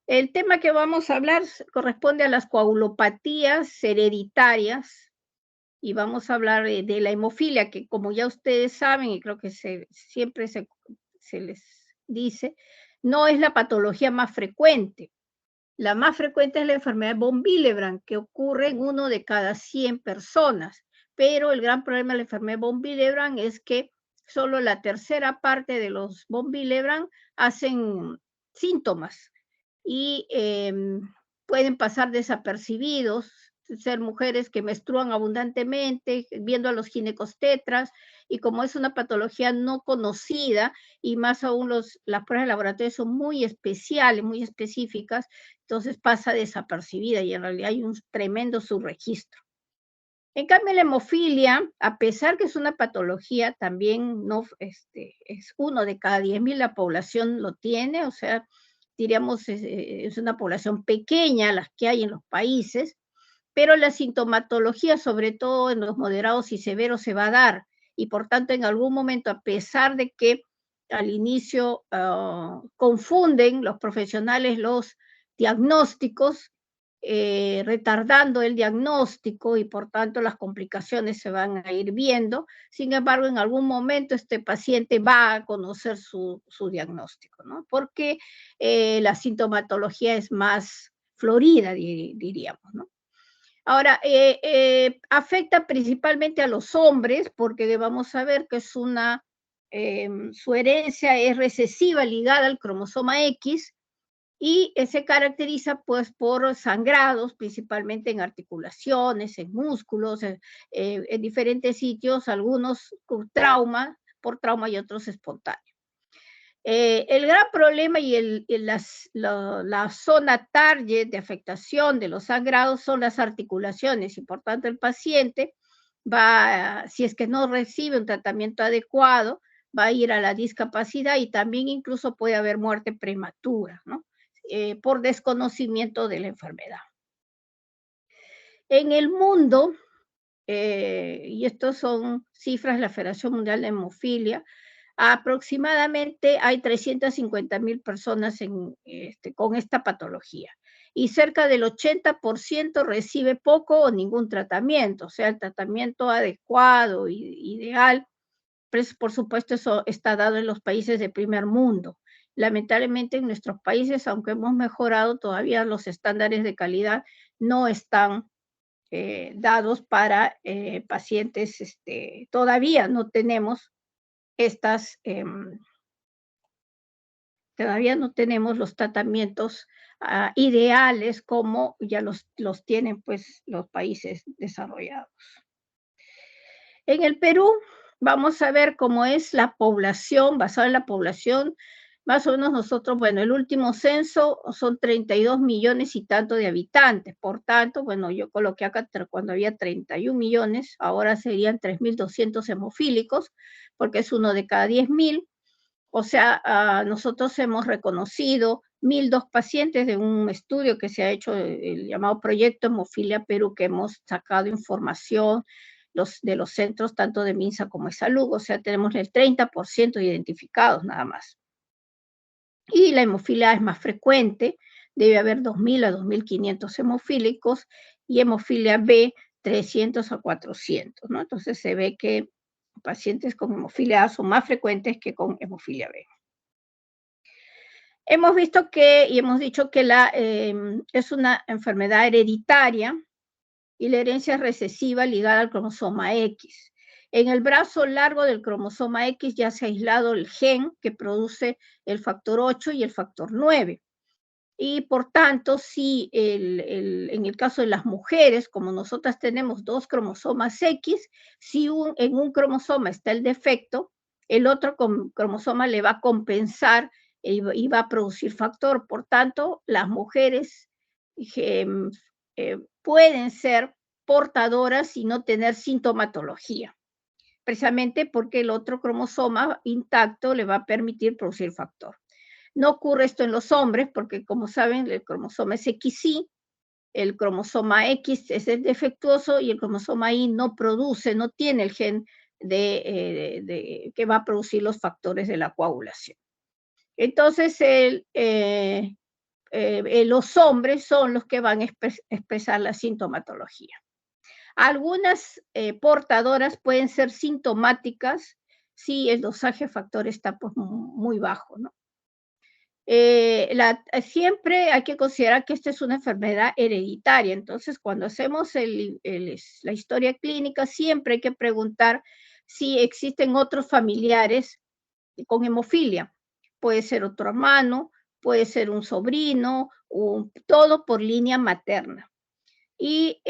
El tema que vamos a hablar corresponde a las coagulopatías hereditarias y vamos a hablar de la hemofilia, que como ya ustedes saben, y creo que siempre se les dice, no es la patología más frecuente. La más frecuente es la enfermedad de von Willebrand, que ocurre en 1 de cada 100 personas, pero el gran problema de la enfermedad de von Willebrand es que solo la tercera parte de los von Willebrand hacen síntomas y pueden pasar desapercibidos, ser mujeres que menstruan abundantemente, viendo a los ginecostetras, y como es una patología no conocida, y más aún las pruebas de laboratorio son muy especiales, muy específicas, entonces pasa desapercibida y en realidad hay un tremendo subregistro. En cambio, la hemofilia, a pesar que es una patología, también no, es 1 de cada 10.000 la población lo tiene, o sea, diríamos, es una población pequeña las que hay en los países, pero la sintomatología, sobre todo en los moderados y severos, se va a dar, y por tanto, en algún momento, a pesar de que al inicio confunden los profesionales los diagnósticos, retardando el diagnóstico y por tanto las complicaciones se van a ir viendo. Sin embargo, en algún momento este paciente va a conocer su diagnóstico, ¿no? Porque la sintomatología es más florida, diríamos, ¿no? Ahora, afecta principalmente a los hombres, porque vamos a ver que su herencia es recesiva ligada al cromosoma X, y se caracteriza pues por sangrados, principalmente en articulaciones, en músculos, en diferentes sitios, algunos con por trauma y otros espontáneos. El gran problema y la zona target de afectación de los sangrados son las articulaciones, y por tanto el paciente si es que no recibe un tratamiento adecuado, va a ir a la discapacidad y también incluso puede haber muerte prematura, ¿no? Por desconocimiento de la enfermedad. En el mundo, y estas son cifras de la Federación Mundial de Hemofilia, aproximadamente hay 350.000 personas con esta patología, y cerca del 80% recibe poco o ningún tratamiento, o sea, el tratamiento adecuado, ideal, pues por supuesto eso está dado en los países de primer mundo. Lamentablemente en nuestros países, aunque hemos mejorado, todavía los estándares de calidad no están dados para pacientes, todavía no tenemos todavía no tenemos los tratamientos ideales como ya los tienen pues los países desarrollados. En el Perú vamos a ver cómo es la población, basada en la población, más o menos nosotros, bueno, el último censo son 32 millones y tanto de habitantes, por tanto, bueno, yo coloqué acá cuando había 31 millones, ahora serían 3.200 hemofílicos, porque es 1 de cada 10.000, o sea, nosotros hemos reconocido 1.002 pacientes de un estudio que se ha hecho, el llamado Proyecto Hemofilia Perú, que hemos sacado información de los centros tanto de MINSA como de Salud, o sea, tenemos el 30% identificados nada más. Y la hemofilia es más frecuente, debe haber 2.000 a 2.500 hemofílicos, y hemofilia B 300 a 400, ¿no? Entonces se ve que pacientes con hemofilia A son más frecuentes que con hemofilia B. Hemos visto y hemos dicho que es una enfermedad hereditaria, y la herencia es recesiva ligada al cromosoma X. En el brazo largo del cromosoma X ya se ha aislado el gen que produce el factor 8 y el factor 9. Y por tanto, si en el caso de las mujeres, como nosotras tenemos 2 cromosomas X, si en un cromosoma está el defecto, el otro cromosoma le va a compensar y va a producir factor. Por tanto, las mujeres pueden ser portadoras y no tener sintomatología, precisamente porque el otro cromosoma intacto le va a permitir producir factor. No ocurre esto en los hombres porque, como saben, el cromosoma es XY, el cromosoma X es el defectuoso y el cromosoma Y no tiene el gen que va a producir los factores de la coagulación. Entonces, los hombres son los que van a expresar la sintomatología. Algunas portadoras pueden ser sintomáticas si el dosaje de factor está pues, muy bajo, ¿no? Siempre hay que considerar que esta es una enfermedad hereditaria, entonces cuando hacemos la historia clínica siempre hay que preguntar si existen otros familiares con hemofilia. Puede ser otro hermano, puede ser un sobrino, todo por línea materna. Y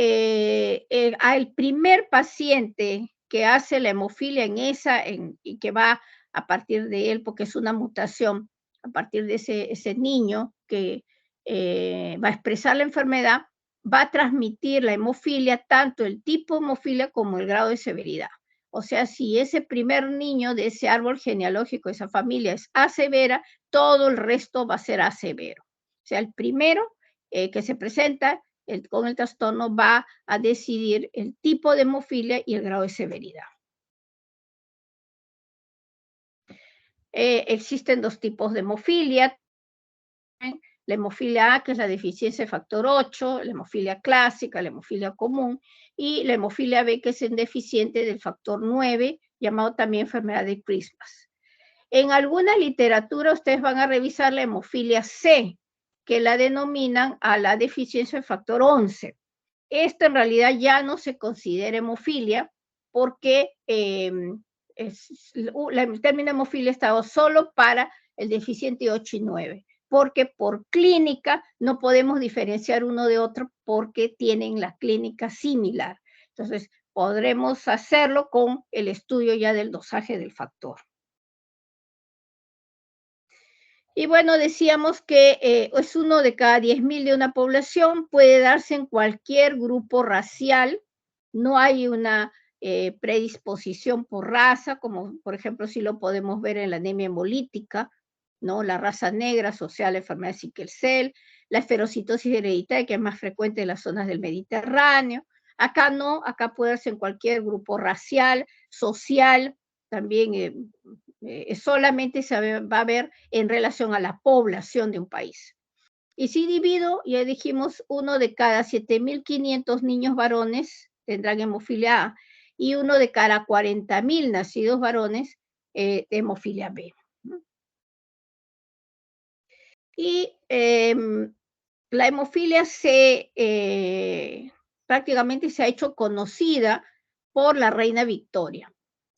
al primer paciente que hace la hemofilia y que va a partir de él, porque es una mutación, a partir de ese niño que va a expresar la enfermedad, va a transmitir la hemofilia, tanto el tipo de hemofilia como el grado de severidad. O sea, si ese primer niño de ese árbol genealógico, esa familia es A severa, todo el resto va a ser A severo. O sea, el primero que se presenta con el trastorno va a decidir el tipo de hemofilia y el grado de severidad. Existen dos tipos de hemofilia. La hemofilia A, que es la deficiencia de factor 8, la hemofilia clásica, la hemofilia común, y la hemofilia B, que es el deficiente del factor 9, llamado también enfermedad de Christmas. En alguna literatura ustedes van a revisar la hemofilia C, que la denominan a la deficiencia de factor 11. Esta en realidad ya no se considera hemofilia porque el término hemofilia estaba solo para el deficiente 8 y 9, porque por clínica no podemos diferenciar uno de otro porque tienen la clínica similar. Entonces, podremos hacerlo con el estudio ya del dosaje del factor. Y bueno, decíamos que es uno de cada 10.000 de una población, puede darse en cualquier grupo racial, no hay una predisposición por raza, como por ejemplo si lo podemos ver en la anemia hemolítica, ¿no? La raza negra asociada a la enfermedad de sickle cell, la esferocitosis hereditaria, que es más frecuente en las zonas del Mediterráneo. Acá no, acá puede darse en cualquier grupo racial, social, también solamente se va a ver en relación a la población de un país. Y si divido, ya dijimos, uno de cada 7.500 niños varones tendrán hemofilia A y uno de cada 40.000 nacidos varones hemofilia B. Y la hemofilia prácticamente se ha hecho conocida por la reina Victoria.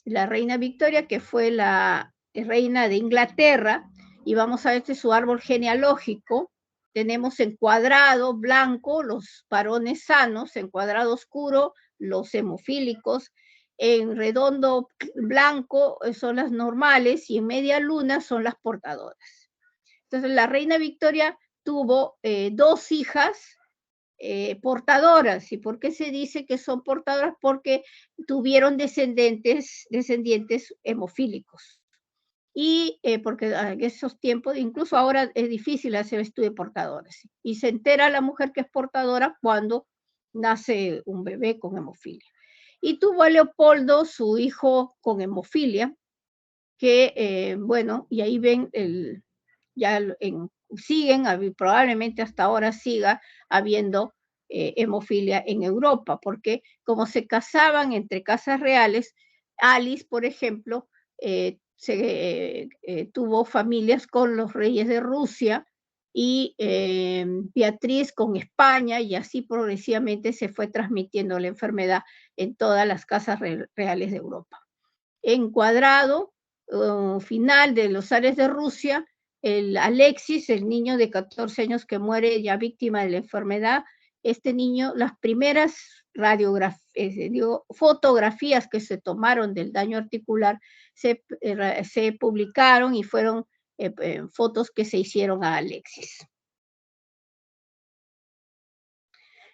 La reina Victoria, que fue la reina de Inglaterra, y vamos a ver este su árbol genealógico. Tenemos en cuadrado blanco los varones sanos, en cuadrado oscuro los hemofílicos, en redondo blanco son las normales y en media luna son las portadoras. Entonces la reina Victoria tuvo dos hijas portadoras. ¿Y por qué se dice que son portadoras? Porque tuvieron descendientes hemofílicos. Y porque en esos tiempos, incluso ahora es difícil hacer estudio de portadores. Y se entera la mujer que es portadora cuando nace un bebé con hemofilia. Y tuvo a Leopoldo, su hijo con hemofilia, que, bueno, y ahí ven, siguen, probablemente hasta ahora siga habiendo hemofilia en Europa, porque como se casaban entre casas reales, Alice, por ejemplo, tuvo familias con los reyes de Rusia y Beatriz con España, y así progresivamente se fue transmitiendo la enfermedad en todas las casas reales de Europa. Encuadrado final de los zares de Rusia, el Alexis, el niño de 14 años que muere ya víctima de la enfermedad, este niño, las primeras fotografías que se tomaron del daño articular se publicaron y fueron fotos que se hicieron a Alexis.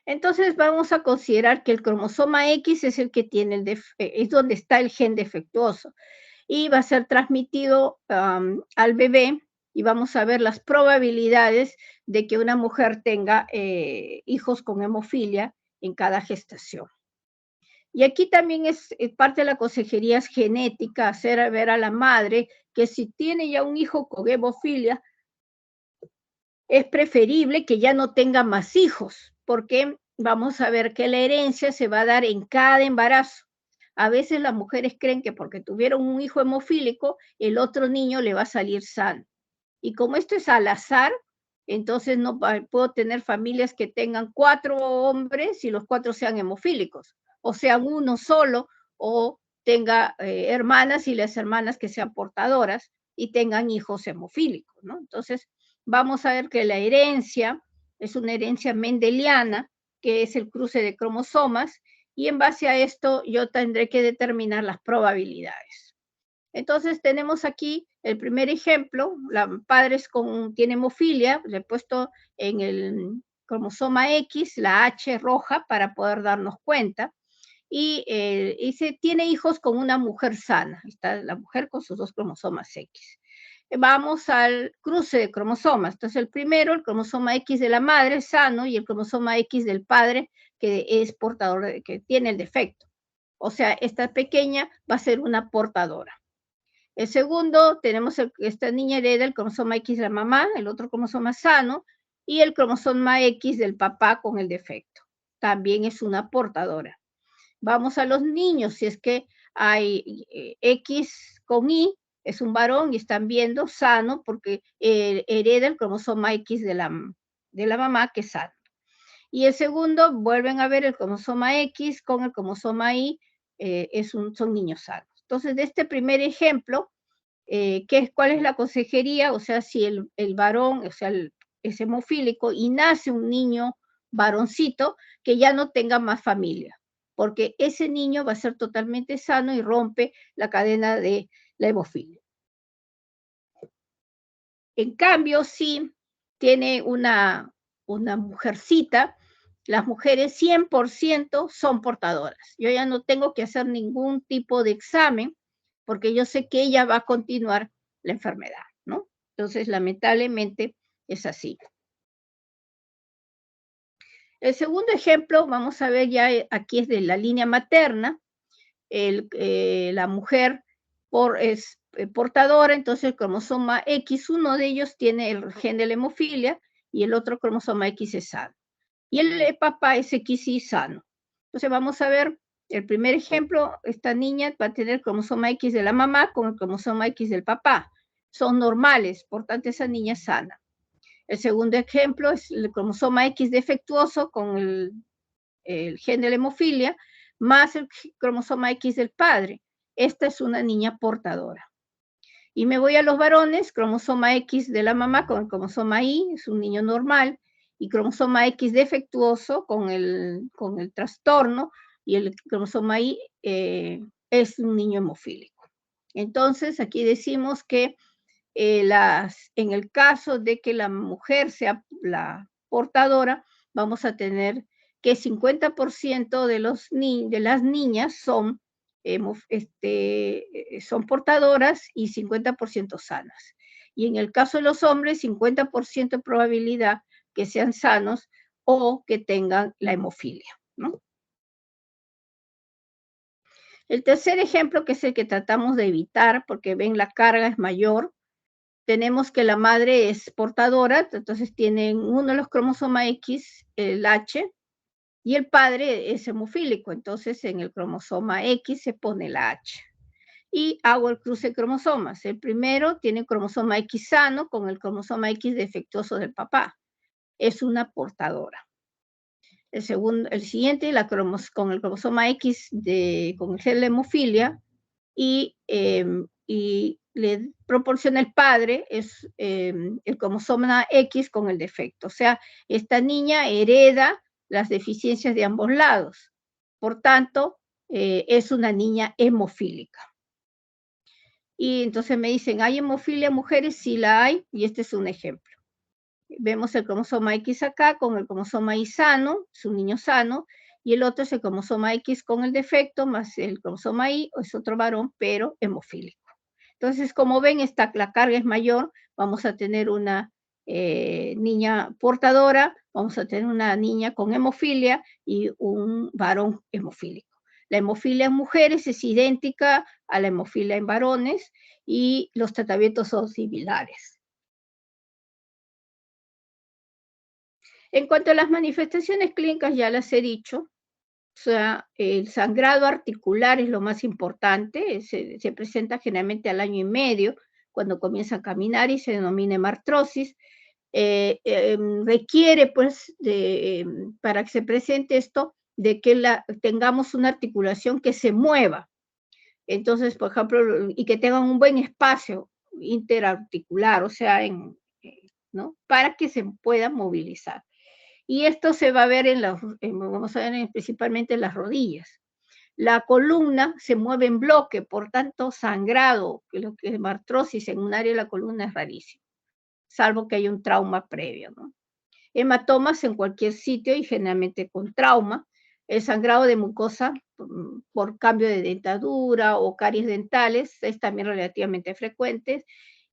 Entonces vamos a considerar que el cromosoma X es el que tiene es donde está el gen defectuoso y va a ser transmitido al bebé y vamos a ver las probabilidades de que una mujer tenga hijos con hemofilia en cada gestación. Y aquí también es parte de la consejería genética, hacer ver a la madre que si tiene ya un hijo con hemofilia, es preferible que ya no tenga más hijos, porque vamos a ver que la herencia se va a dar en cada embarazo. A veces las mujeres creen que porque tuvieron un hijo hemofílico, el otro niño le va a salir sano. Y como esto es al azar, entonces no puedo tener familias que tengan 4 hombres y los 4 sean hemofílicos, o sean uno solo, o tenga hermanas y las hermanas que sean portadoras y tengan hijos hemofílicos, ¿no? Entonces, vamos a ver que la herencia es una herencia mendeliana, que es el cruce de cromosomas, y en base a esto yo tendré que determinar las probabilidades. Entonces tenemos aquí el primer ejemplo, padres tienen hemofilia, le he puesto en el cromosoma X la H roja para poder darnos cuenta, y se tiene hijos con una mujer sana, está la mujer con sus 2 cromosomas X. Vamos al cruce de cromosomas. Entonces, el primero, el cromosoma X de la madre sano y el cromosoma X del padre que es portador, que tiene el defecto. O sea, esta pequeña va a ser una portadora. El segundo, tenemos esta niña hereda el cromosoma X de la mamá, el otro cromosoma sano, y el cromosoma X del papá con el defecto. También es una portadora. Vamos a los niños, si es que hay X con Y, es un varón y están viendo sano porque hereda el cromosoma X de la mamá que es sano. Y el segundo, vuelven a ver el cromosoma X con el cromosoma Y, son niños sanos. Entonces, de este primer ejemplo, ¿cuál es la consejería? O sea, si el varón, o sea, es hemofílico y nace un niño varoncito, que ya no tenga más familia, porque ese niño va a ser totalmente sano y rompe la cadena de la hemofilia. En cambio, si tiene una mujercita, las mujeres 100% son portadoras. Yo ya no tengo que hacer ningún tipo de examen porque yo sé que ella va a continuar la enfermedad, ¿no? Entonces, lamentablemente es así. El segundo ejemplo, vamos a ver ya aquí es de la línea materna, la mujer es portadora, entonces el cromosoma X, uno de ellos tiene el gen de la hemofilia y el otro cromosoma X es sano. Y el papá es XY sano. Entonces vamos a ver el primer ejemplo, esta niña va a tener el cromosoma X de la mamá con el cromosoma X del papá. Son normales, por tanto esa niña es sana. El segundo ejemplo es el cromosoma X defectuoso con el gen de la hemofilia, más el cromosoma X del padre. Esta es una niña portadora. Y me voy a los varones, cromosoma X de la mamá con el cromosoma Y, es un niño normal, y cromosoma X defectuoso con el trastorno, y el cromosoma Y es un niño hemofílico. Entonces, aquí decimos que en el caso de que la mujer sea la portadora, vamos a tener que 50% de las niñas son portadoras y 50% sanas. Y en el caso de los hombres, 50% de probabilidad que sean sanos o que tengan la hemofilia, ¿no? El tercer ejemplo, que es el que tratamos de evitar, porque ven la carga es mayor, tenemos que la madre es portadora, entonces tienen uno de los cromosomas X, el H, y el padre es hemofílico, entonces en el cromosoma X se pone la H. Y hago el cruce de cromosomas. El primero tiene cromosoma X sano con el cromosoma X defectuoso del papá. Es una portadora. El siguiente, con el cromosoma X con el gen de hemofilia, y le proporciona el padre el cromosoma X con el defecto. O sea, esta niña hereda las deficiencias de ambos lados. Por tanto, es una niña hemofílica. Y entonces me dicen, ¿hay hemofilia en mujeres? Sí la hay, y este es un ejemplo. Vemos el cromosoma X acá con el cromosoma Y sano, es un niño sano, y el otro es el cromosoma X con el defecto, más el cromosoma Y, es otro varón, pero hemofílico. Entonces, como ven, la carga es mayor, vamos a tener una niña portadora, vamos a tener una niña con hemofilia y un varón hemofílico. La hemofilia en mujeres es idéntica a la hemofilia en varones y los tratamientos son similares. En cuanto a las manifestaciones clínicas, ya las he dicho, o sea, el sangrado articular es lo más importante, se presenta generalmente al año y medio, cuando comienza a caminar y se denomina hemartrosis. Requiere, pues, para que se presente esto, de que tengamos una articulación que se mueva. Entonces, por ejemplo, y que tengan un buen espacio interarticular, o sea, ¿no? Para que se puedan movilizar. Y esto se va a ver vamos a ver principalmente en las rodillas. La columna se mueve en bloque, por tanto, sangrado, que lo que es artrosis en un área de la columna es rarísimo, salvo que haya un trauma previo, ¿no? Hematomas en cualquier sitio y generalmente con trauma. El sangrado de mucosa por cambio de dentadura o caries dentales es también relativamente frecuente.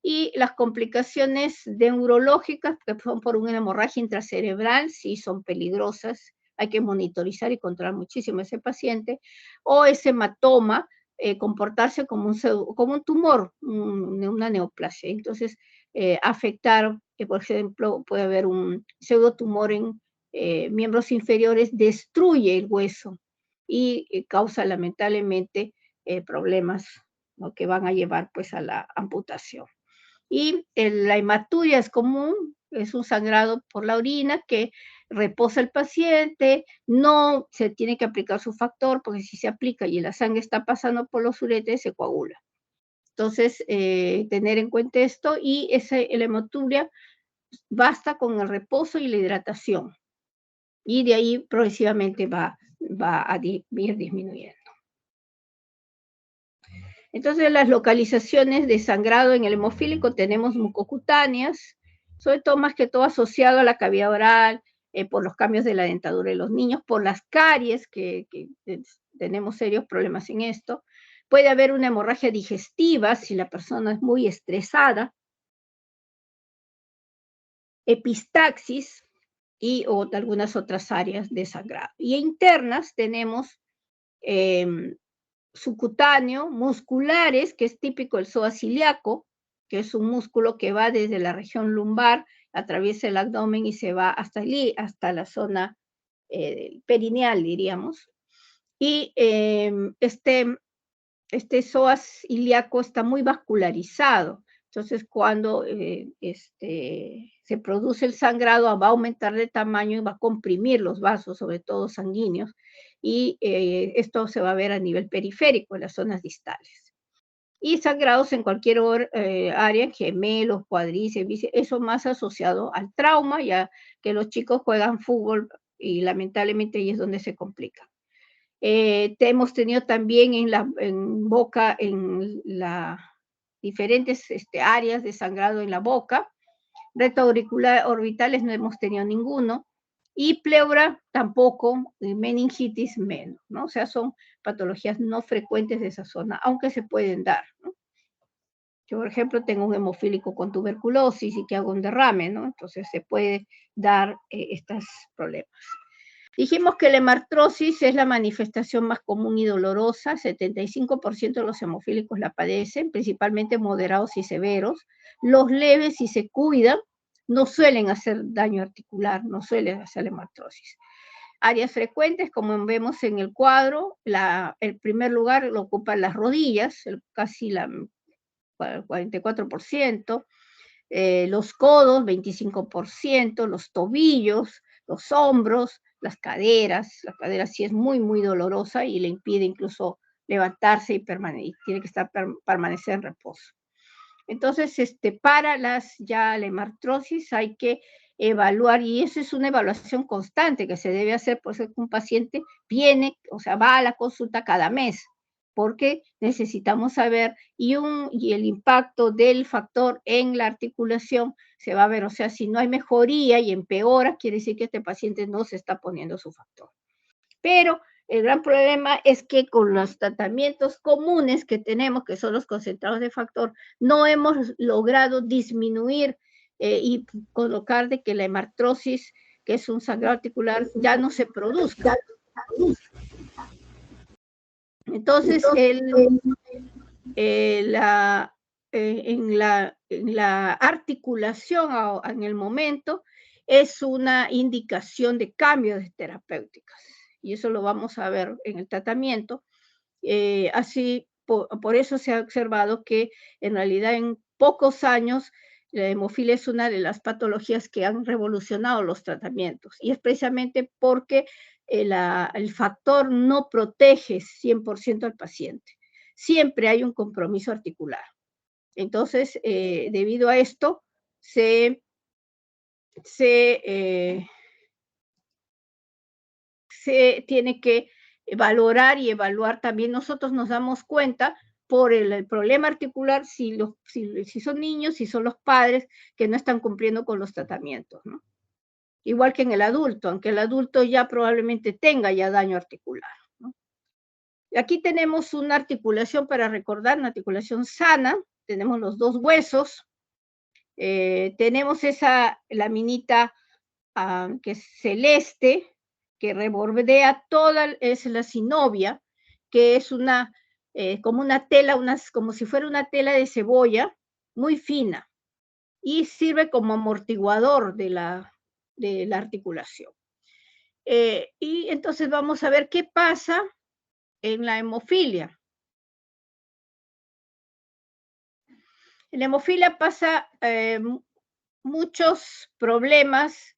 Y las complicaciones neurológicas, que son por una hemorragia intracerebral, sí son peligrosas, hay que monitorizar y controlar muchísimo a ese paciente, o ese hematoma, comportarse como un tumor, una neoplasia. Entonces, afectar, que por ejemplo puede haber un pseudotumor en miembros inferiores, destruye el hueso y causa lamentablemente problemas, ¿no?, que van a llevar pues a la amputación. Y la hematuria es común, es un sangrado por la orina que reposa el paciente, no se tiene que aplicar su factor, porque si se aplica y la sangre está pasando por los uretes, se coagula. Entonces, tener en cuenta esto, y la hematuria basta con el reposo y la hidratación, y de ahí progresivamente va a ir disminuyendo. Entonces, las localizaciones de sangrado en el hemofílico tenemos mucocutáneas, sobre todo más que todo asociado a la cavidad oral, por los cambios de la dentadura de los niños, por las caries, que tenemos serios problemas en esto. Puede haber una hemorragia digestiva si la persona es muy estresada, epistaxis o algunas otras áreas de sangrado. Y internas tenemos subcutáneo, musculares, que es típico el psoas ilíaco, que es un músculo que va desde la región lumbar, atraviesa el abdomen y se va hasta la zona perineal, diríamos. Y este psoas ilíaco está muy vascularizado. Entonces, cuando se produce el sangrado, va a aumentar de tamaño y va a comprimir los vasos, sobre todo sanguíneos, y esto se va a ver a nivel periférico, en las zonas distales. Y sangrados en cualquier área, gemelos, cuádriceps, eso más asociado al trauma, ya que los chicos juegan fútbol y lamentablemente ahí es donde se complica. Hemos tenido también en boca, en las diferentes áreas de sangrado en la boca. Reto auricular orbitales no hemos tenido ninguno. Y pleura tampoco, meningitis menos, ¿no? O sea, son patologías no frecuentes de esa zona, aunque se pueden dar, ¿no? Yo, por ejemplo, tengo un hemofílico con tuberculosis y que hago un derrame, ¿no? Entonces se puede dar estos problemas. Dijimos que la hemartrosis es la manifestación más común y dolorosa, 75% de los hemofílicos la padecen, principalmente moderados y severos. Los leves, si se cuidan, no suelen hacer daño articular, no suelen hacer hemartrosis. Áreas frecuentes, como vemos en el cuadro, el primer lugar lo ocupan las rodillas, casi el 44%, los codos, 25%, los tobillos, los hombros, las caderas sí es muy, muy dolorosa y le impide incluso levantarse y tiene que permanecer en reposo. Entonces, para la hemartrosis hay que evaluar, y eso es una evaluación constante que se debe hacer, por eso un paciente viene, o sea, va a la consulta cada mes, porque necesitamos saber, y el impacto del factor en la articulación se va a ver, o sea, si no hay mejoría y empeora, quiere decir que este paciente no se está poniendo su factor. Pero el gran problema es que con los tratamientos comunes que tenemos, que son los concentrados de factor, no hemos logrado disminuir y colocar de que la hemartrosis, que es un sangrado articular, ya no se produzca. Entonces, en la articulación en el momento, es una indicación de cambio de terapéuticas. Y eso lo vamos a ver en el tratamiento. Así, por eso se ha observado que en realidad en pocos años la hemofilia es una de las patologías que han revolucionado los tratamientos. Y es precisamente porque el factor no protege 100% al paciente. Siempre hay un compromiso articular. Entonces, debido a esto, se, se, eh, se tiene que valorar y evaluar también. Nosotros nos damos cuenta por el problema articular si son niños, si son los padres que no están cumpliendo con los tratamientos, ¿no? Igual que en el adulto, aunque el adulto ya probablemente tenga ya daño articular, ¿no? Y aquí tenemos una articulación para recordar, una articulación sana, tenemos los dos huesos, tenemos esa laminita que es celeste, que rebordea toda, es la sinovia, que es como una tela, como si fuera una tela de cebolla, muy fina, y sirve como amortiguador de la articulación. Y entonces vamos a ver qué pasa en la hemofilia. En la hemofilia pasa muchos problemas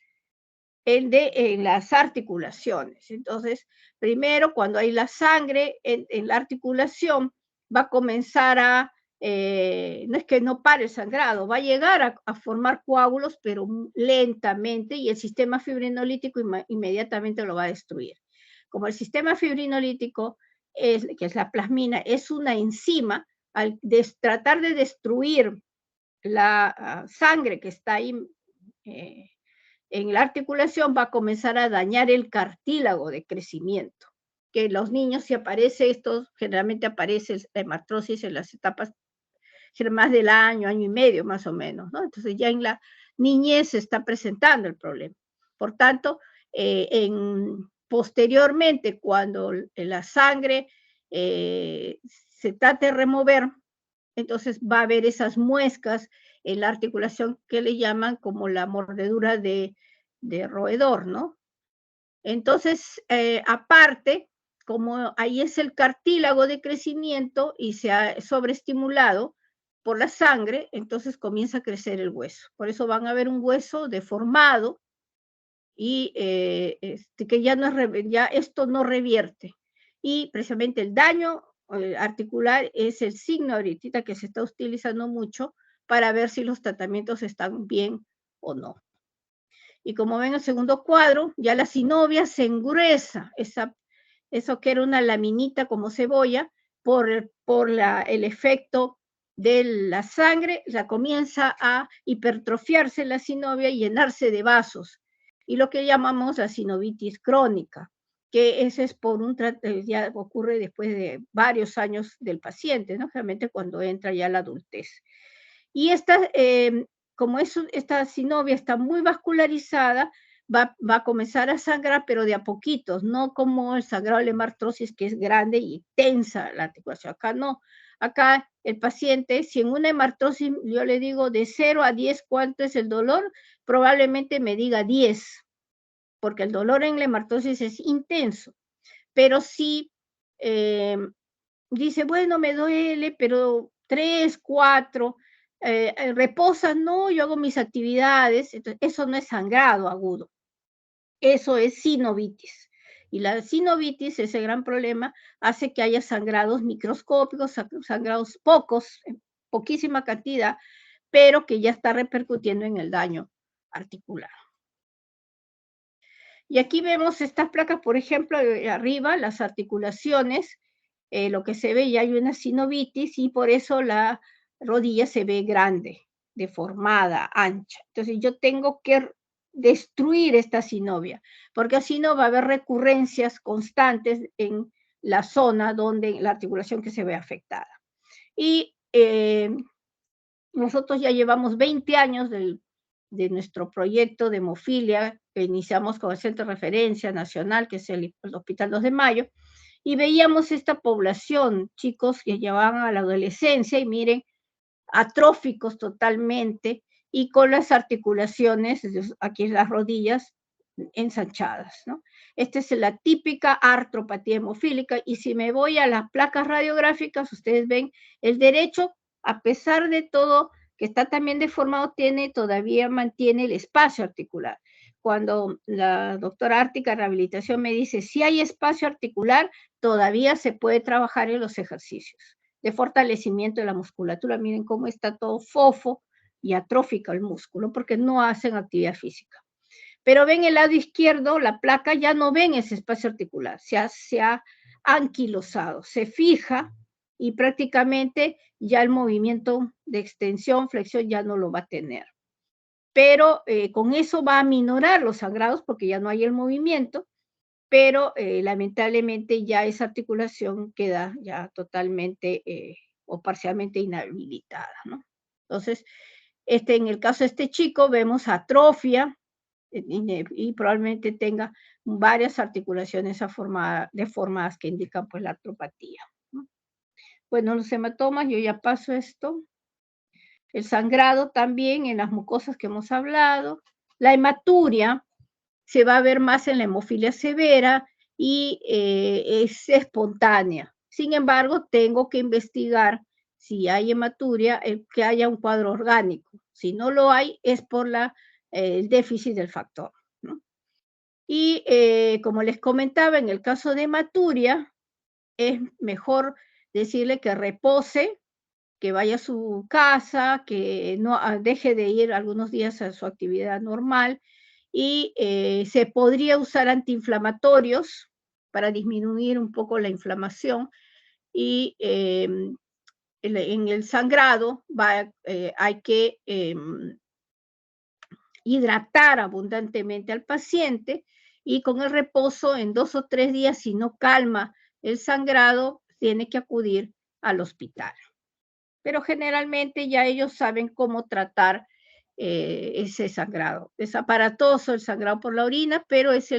en las articulaciones. Entonces, primero, cuando hay la sangre en la articulación, va a comenzar no es que no pare el sangrado, va a llegar a formar coágulos, pero lentamente, y el sistema fibrinolítico inmediatamente lo va a destruir. Como el sistema fibrinolítico, que es la plasmina, es una enzima, al tratar de destruir la sangre que está ahí en la articulación, va a comenzar a dañar el cartílago de crecimiento, que en los niños si aparece esto, generalmente aparece la hemartrosis en las etapas más del año, año y medio más o menos, ¿no? Entonces ya en la niñez se está presentando el problema. Por tanto, posteriormente, cuando la sangre se trate de remover, entonces va a haber esas muescas en la articulación que le llaman como la mordedura de roedor, ¿no? Entonces, aparte, como ahí es el cartílago de crecimiento y se ha sobreestimulado por la sangre, entonces comienza a crecer el hueso. Por eso van a ver un hueso deformado y que ya esto no revierte. Y precisamente el daño articular es el signo ahorita que se está utilizando mucho para ver si los tratamientos están bien o no. Y como ven en el segundo cuadro, ya la sinovia se engruesa, eso que era una laminita como cebolla, por el efecto de la sangre, la comienza a hipertrofiarse la sinovia y llenarse de vasos, y lo que llamamos la sinovitis crónica, que ese es ya ocurre después de varios años del paciente, ¿no? Realmente cuando entra ya la adultez. Y como esta sinovia está muy vascularizada, va a comenzar a sangrar, pero de a poquitos, no como el sangrado de la hemartrosis, que es grande y tensa la articulación. Acá no. Acá el paciente, si en una hemartrosis yo le digo de 0 a 10 cuánto es el dolor, probablemente me diga 10, porque el dolor en la hemartrosis es intenso. Pero si dice, bueno, me duele, pero 3, 4, reposa, no, yo hago mis actividades, entonces eso no es sangrado agudo, eso es sinovitis. Y la sinovitis, ese gran problema, hace que haya sangrados microscópicos, sangrados pocos, poquísima cantidad, pero que ya está repercutiendo en el daño articular. Y aquí vemos estas placas, por ejemplo, arriba, las articulaciones, lo que se ve, ya hay una sinovitis y por eso la rodilla se ve grande, deformada, ancha. Entonces yo tengo que destruir esta sinovia, porque así no va a haber recurrencias constantes en la zona donde la articulación que se ve afectada. Y nosotros ya llevamos 20 años de nuestro proyecto de hemofilia, que iniciamos con el Centro de Referencia Nacional, que es el Hospital 2 de Mayo, y veíamos esta población, chicos que llevaban a la adolescencia, y miren, atróficos totalmente, y con las articulaciones, aquí en las rodillas, ensanchadas, ¿no? Esta es la típica artropatía hemofílica, y si me voy a las placas radiográficas, ustedes ven el derecho, a pesar de todo, que está también deformado, todavía mantiene el espacio articular. Cuando la doctora Ártica Rehabilitación me dice, si hay espacio articular, todavía se puede trabajar en los ejercicios de fortalecimiento de la musculatura. Miren cómo está todo fofo y atrófico el músculo, porque no hacen actividad física. Pero ven el lado izquierdo, la placa ya no ven ese espacio articular, se ha anquilosado, se fija y prácticamente ya el movimiento de extensión, flexión ya no lo va a tener. Pero con eso va a minorar los sangrados porque ya no hay el movimiento, pero lamentablemente ya esa articulación queda ya totalmente o parcialmente inhabilitada, ¿no? Entonces, en el caso de este chico vemos atrofia, y probablemente tenga varias articulaciones deformadas que indican pues la artropatía, ¿no? Bueno, los hematomas, yo ya paso esto. El sangrado también en las mucosas que hemos hablado. La hematuria se va a ver más en la hemofilia severa y es espontánea. Sin embargo, tengo que investigar si hay hematuria, que haya un cuadro orgánico. Si no lo hay, es por el déficit del factor, ¿no? Y como les comentaba, en el caso de hematuria, es mejor decirle que repose, que vaya a su casa, que no deje de ir algunos días a su actividad normal, y se podría usar antiinflamatorios para disminuir un poco la inflamación, y en el sangrado hay que hidratar abundantemente al paciente, y con el reposo en 2 o 3 días, si no calma el sangrado, tiene que acudir al hospital. Pero generalmente ya ellos saben cómo tratar ese sangrado. Es aparatoso el sangrado por la orina, pero es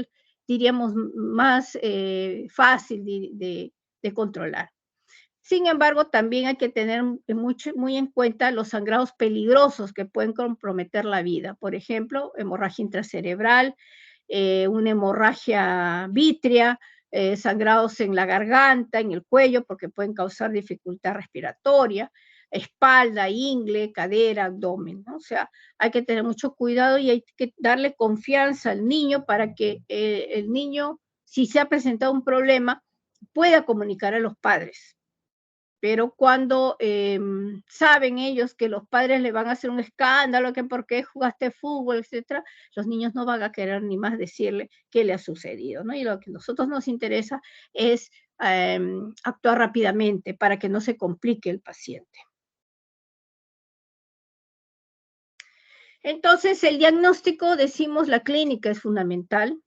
diríamos, más fácil de controlar. Sin embargo, también hay que tener muy en cuenta los sangrados peligrosos que pueden comprometer la vida. Por ejemplo, hemorragia intracerebral, una hemorragia vítrea, sangrados en la garganta, en el cuello, porque pueden causar dificultad respiratoria, espalda, ingle, cadera, abdomen, ¿no? O sea, hay que tener mucho cuidado y hay que darle confianza al niño para que el niño, si se ha presentado un problema, pueda comunicar a los padres. Pero cuando saben ellos que los padres le van a hacer un escándalo, que por qué jugaste fútbol, etcétera, los niños no van a querer ni más decirle qué le ha sucedido, ¿no? Y lo que a nosotros nos interesa es actuar rápidamente para que no se complique el paciente. Entonces, el diagnóstico, decimos, la clínica es fundamental.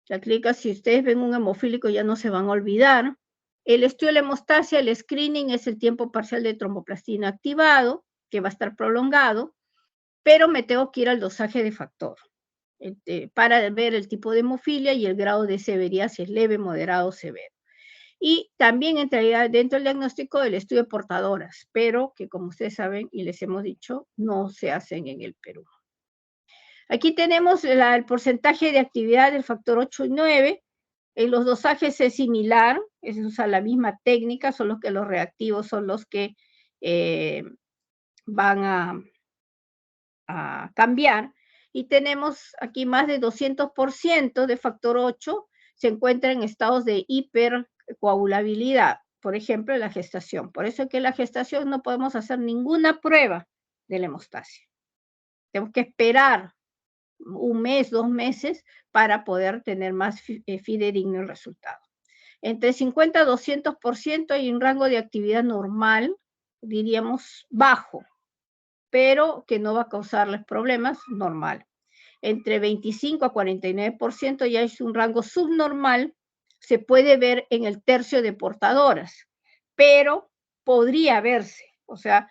La clínica, si ustedes ven un hemofílico, ya no se van a olvidar. El estudio de la hemostasia, el screening, es el tiempo parcial de tromboplastina activado, que va a estar prolongado, pero me tengo que ir al dosaje de factor para ver el tipo de hemofilia y el grado de severidad, si es leve, moderado o severo. Y también entraría dentro del diagnóstico el estudio de portadoras, pero que, como ustedes saben y les hemos dicho, no se hacen en el Perú. Aquí tenemos el porcentaje de actividad del factor 8 y 9. En los dosajes es similar, es usar la misma técnica, solo que los reactivos son los que van a cambiar. Y tenemos aquí más de 200% de factor 8, se encuentra en estados de hipercoagulabilidad, por ejemplo, en la gestación. Por eso es que en la gestación no podemos hacer ninguna prueba de la hemostasia. Tenemos que esperar un mes, 2 meses, para poder tener más fidedigno el resultado. Entre 50 y 200% hay un rango de actividad normal, diríamos bajo, pero que no va a causarles problemas, normal. Entre 25 a 49% ya es un rango subnormal, se puede ver en el tercio de portadoras, pero podría verse. O sea,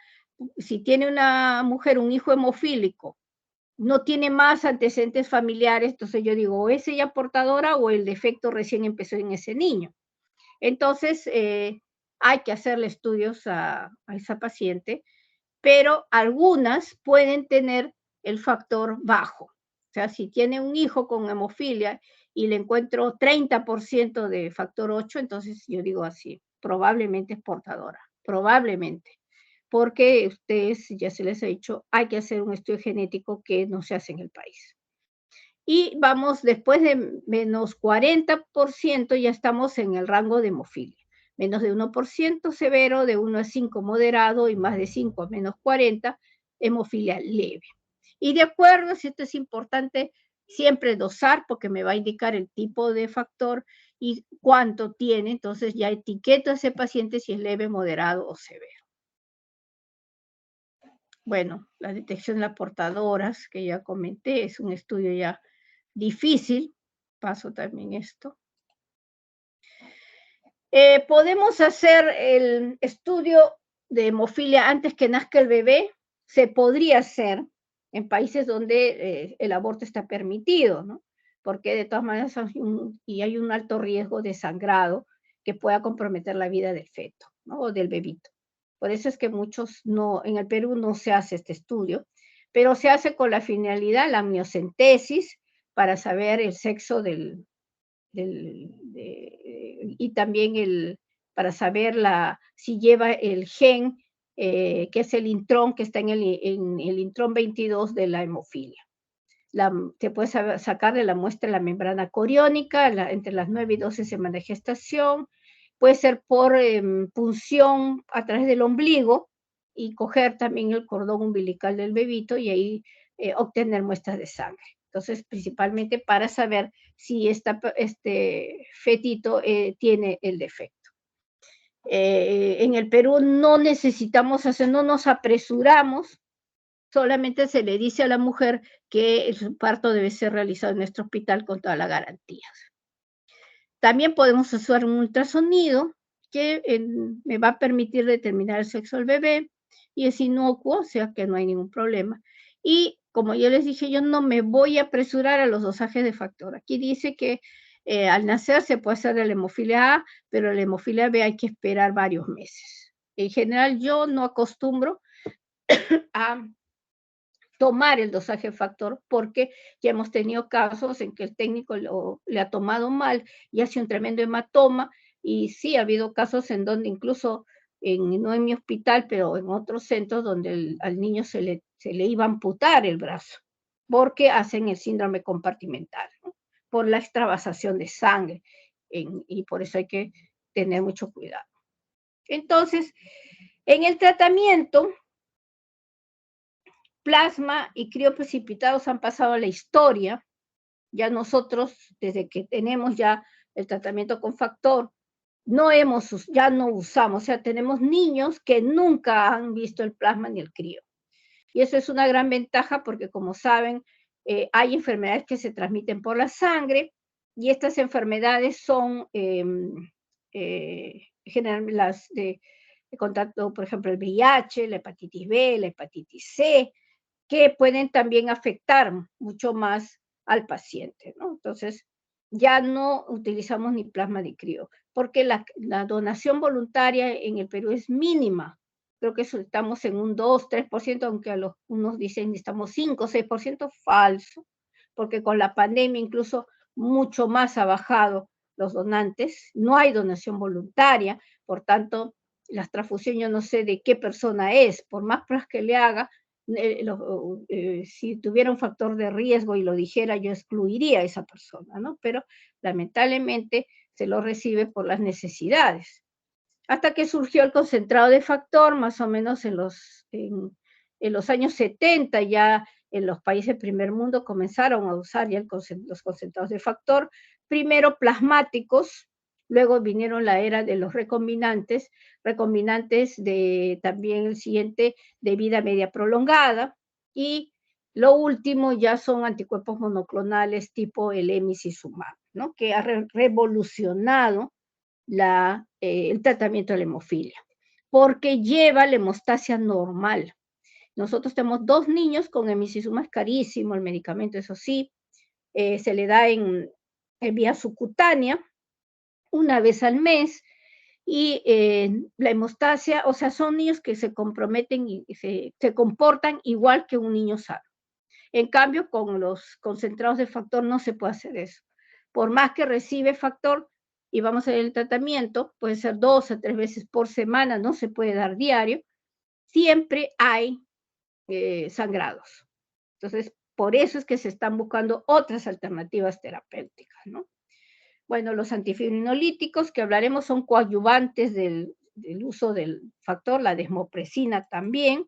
si tiene una mujer un hijo hemofílico, no tiene más antecedentes familiares, entonces yo digo, o es ella portadora o el defecto recién empezó en ese niño. Entonces, hay que hacerle estudios a esa paciente pero algunas pueden tener el factor bajo. O sea, si tiene un hijo con hemofilia y le encuentro 30% de factor 8, entonces yo digo así, probablemente es portadora, probablemente, porque ustedes, ya se les ha dicho, hay que hacer un estudio genético que no se hace en el país. Y vamos, después de menos 40%, ya estamos en el rango de hemofilia. Menos de 1% severo, de 1 a 5 moderado y más de 5 a menos 40, hemofilia leve. Y de acuerdo, si esto es importante, siempre dosar, porque me va a indicar el tipo de factor y cuánto tiene, entonces ya etiqueto a ese paciente si es leve, moderado o severo. Bueno, la detección de las portadoras, que ya comenté, es un estudio ya difícil, paso también esto. Podemos hacer el estudio de hemofilia antes que nazca el bebé, se podría hacer en países donde el aborto está permitido, ¿no? Porque de todas maneras hay un alto riesgo de sangrado que pueda comprometer la vida del feto, ¿no? O del bebito. Por eso es que muchos no, en el Perú no se hace este estudio, pero se hace con la finalidad, la amniocentesis, para saber el sexo y también para saber si lleva el gen, que es el intrón, que está en el intrón 22 de la hemofilia. Se puede sacar de la muestra la membrana coriónica entre las 9 y 12 semanas de gestación. Puede ser por punción a través del ombligo y coger también el cordón umbilical del bebito y ahí obtener muestras de sangre. Entonces, principalmente para saber si este fetito tiene el defecto. En el Perú no necesitamos hacer, no nos apresuramos, solamente se le dice a la mujer que su parto debe ser realizado en nuestro hospital con todas las garantías. También podemos usar un ultrasonido que me va a permitir determinar el sexo del bebé y es inocuo, o sea que no hay ningún problema. Y como yo les dije, yo no me voy a apresurar a los dosajes de factor. Aquí dice que al nacer se puede hacer la hemofilia A, pero la hemofilia B hay que esperar varios meses. En general, yo no acostumbro a tomar el dosaje factor, porque ya hemos tenido casos en que el técnico le ha tomado mal y hace un tremendo hematoma, y sí, ha habido casos en donde incluso, no en mi hospital, pero en otros centros donde al niño se le iba a amputar el brazo, porque hacen el síndrome compartimental, ¿no? Por la extravasación de sangre, y por eso hay que tener mucho cuidado. Entonces, en el tratamiento, plasma y crioprecipitados han pasado a la historia. Ya nosotros, desde que tenemos ya el tratamiento con factor, ya no usamos, o sea, tenemos niños que nunca han visto el plasma ni el crío. Y eso es una gran ventaja porque, como saben, hay enfermedades que se transmiten por la sangre y estas enfermedades son generalmente las de contacto, por ejemplo, el VIH, la hepatitis B, la hepatitis C, que pueden también afectar mucho más al paciente, ¿no? Entonces, ya no utilizamos ni plasma ni crío, porque la donación voluntaria en el Perú es mínima. Creo que estamos en un 2-3%, aunque unos dicen que estamos 5-6%, falso, porque con la pandemia incluso mucho más ha bajado los donantes, no hay donación voluntaria, por tanto, la transfusión yo no sé de qué persona es, por más pruebas que le haga, si tuviera un factor de riesgo y lo dijera, yo excluiría a esa persona, ¿no? Pero lamentablemente se lo recibe por las necesidades. Hasta que surgió el concentrado de factor, más o menos en los años 70, ya en los países del primer mundo comenzaron a usar ya los concentrados de factor, primero plasmáticos, luego vinieron la era de los recombinantes de también el siguiente de vida media prolongada, y lo último ya son anticuerpos monoclonales tipo el emicizumab, ¿no? Que ha revolucionado el tratamiento de la hemofilia, porque lleva la hemostasia normal. Nosotros tenemos 2 niños con emicizumab, es carísimo el medicamento, eso sí, se le da en vía subcutánea, una vez al mes, Y la hemostasia, o sea, son niños que se comprometen y se comportan igual que un niño sano. En cambio, con los concentrados de factor no se puede hacer eso. Por más que recibe factor y vamos a ver el tratamiento, puede ser 2 a 3 veces por semana, no se puede dar diario, siempre hay sangrados. Entonces, por eso es que se están buscando otras alternativas terapéuticas, ¿no? Bueno, los antifibrinolíticos que hablaremos son coadyuvantes del uso del factor, la desmopresina también,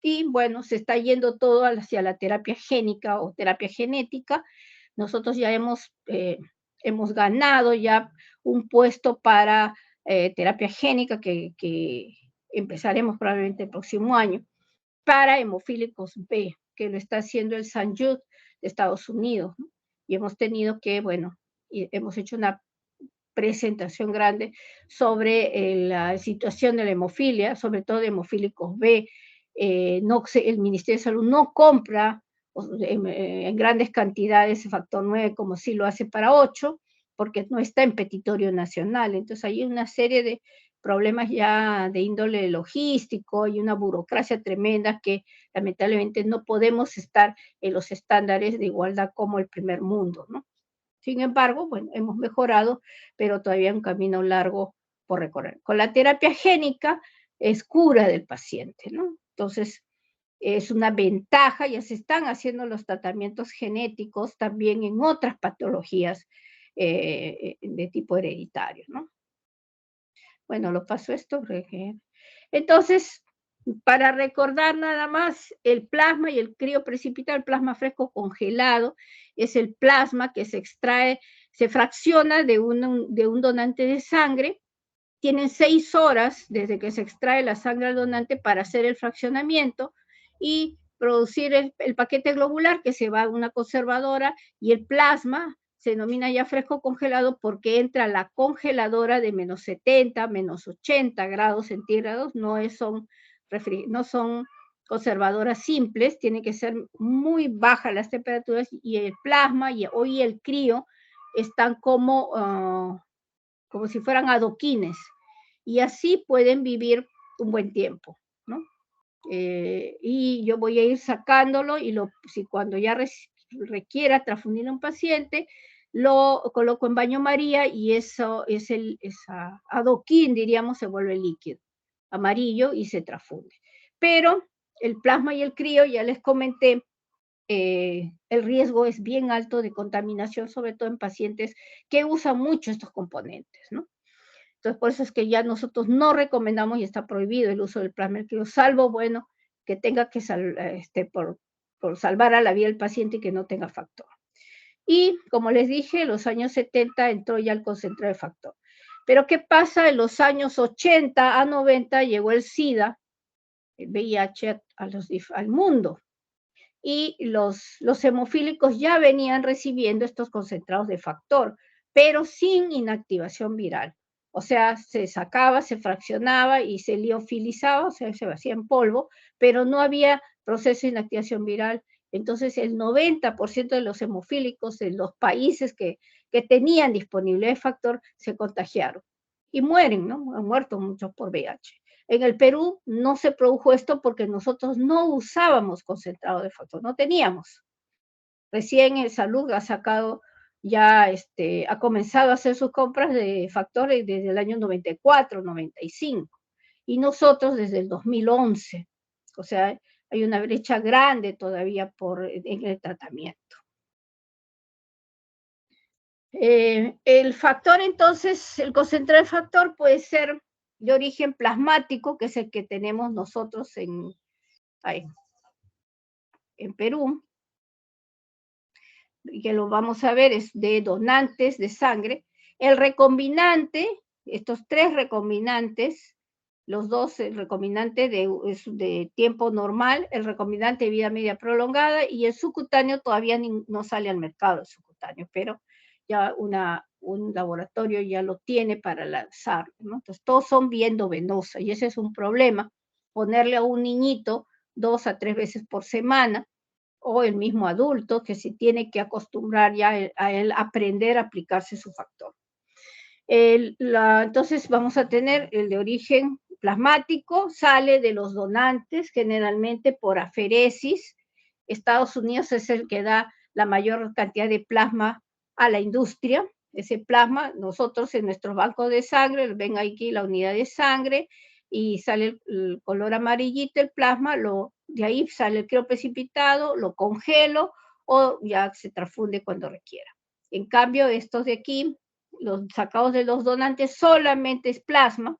y bueno, se está yendo todo hacia la terapia génica o terapia genética. Nosotros ya hemos ganado ya un puesto para terapia génica que empezaremos probablemente el próximo año para hemofílicos B, que lo está haciendo el St. Jude de Estados Unidos, ¿no? Y hemos tenido que, bueno, hemos hecho una presentación grande sobre la situación de la hemofilia, sobre todo de hemofílicos B. No, el Ministerio de Salud no compra en grandes cantidades el factor 9 como sí lo hace para 8, porque no está en petitorio nacional. Entonces hay una serie de problemas ya de índole logístico y una burocracia tremenda que lamentablemente no podemos estar en los estándares de igualdad como el primer mundo, ¿no? Sin embargo, bueno, hemos mejorado, pero todavía hay un camino largo por recorrer. Con la terapia génica es cura del paciente, ¿no? Entonces, es una ventaja, ya se están haciendo los tratamientos genéticos también en otras patologías de tipo hereditario, ¿no? Bueno, lo paso esto. Entonces, para recordar nada más, el plasma y el crioprecipitado, el plasma fresco congelado, es el plasma que se extrae, se fracciona de un donante de sangre. Tienen 6 horas desde que se extrae la sangre al donante para hacer el fraccionamiento y producir el paquete globular que se va a una conservadora, y el plasma se denomina ya fresco congelado porque entra a la congeladora de menos 70, menos 80 grados centígrados, no son conservadoras simples, tienen que ser muy bajas las temperaturas, y el plasma y hoy el crío están como si fueran adoquines, y así pueden vivir un buen tiempo, ¿no? Y yo voy a ir sacándolo y si cuando ya requiera transfundir a un paciente, lo coloco en baño María y eso es esa adoquín, diríamos, se vuelve líquido amarillo y se transfunde. Pero el plasma y el crío, ya les comenté, el riesgo es bien alto de contaminación, sobre todo en pacientes que usan mucho estos componentes, ¿no? Entonces, por eso es que ya nosotros no recomendamos y está prohibido el uso del plasma crío, salvo, bueno, que tenga que por salvar a la vida del paciente y que no tenga factor. Y, como les dije, en los años 70 entró ya el concentrado de factor. Pero, ¿qué pasa? En los años 80 a 90 llegó el SIDA, el VIH, al mundo. Y los hemofílicos ya venían recibiendo estos concentrados de factor, pero sin inactivación viral. O sea, se sacaba, se fraccionaba y se liofilizaba, o sea, se hacía en polvo, pero no había proceso de inactivación viral. Entonces, el 90% de los hemofílicos en los países que tenían disponibilidad de factor se contagiaron y mueren, ¿no? Han muerto muchos por VIH. En el Perú no se produjo esto porque nosotros no usábamos concentrado de factor, no teníamos. Recién el Salud ha sacado ya, ha comenzado a hacer sus compras de factores desde el año 94, 95, y nosotros desde el 2011. O sea, hay una brecha grande todavía en el tratamiento. El factor, entonces, el concentrado de factor puede ser de origen plasmático, que es el que tenemos nosotros en Perú, y que lo vamos a ver, es de donantes de sangre. El recombinante, estos 3 recombinantes, los dos, el recombinante es de tiempo normal, el recombinante de vida media prolongada, y el subcutáneo todavía no sale al mercado, el subcutáneo, pero ya un laboratorio ya lo tiene para lanzarlo, ¿no? Entonces, todos son vía endovenosa, y ese es un problema, ponerle a un niñito 2 a 3 veces por semana, o el mismo adulto, que se tiene que acostumbrar ya a él aprender a aplicarse su factor. Entonces vamos a tener el de origen plasmático, sale de los donantes, generalmente por aferesis. Estados Unidos es el que da la mayor cantidad de plasma a la industria. Ese plasma, nosotros en nuestros bancos de sangre, ven aquí la unidad de sangre, y sale el color amarillito, el plasma, de ahí sale el crioprecipitado, lo congelo o ya se transfunde cuando requiera. En cambio, estos de aquí, los sacados de los donantes, solamente es plasma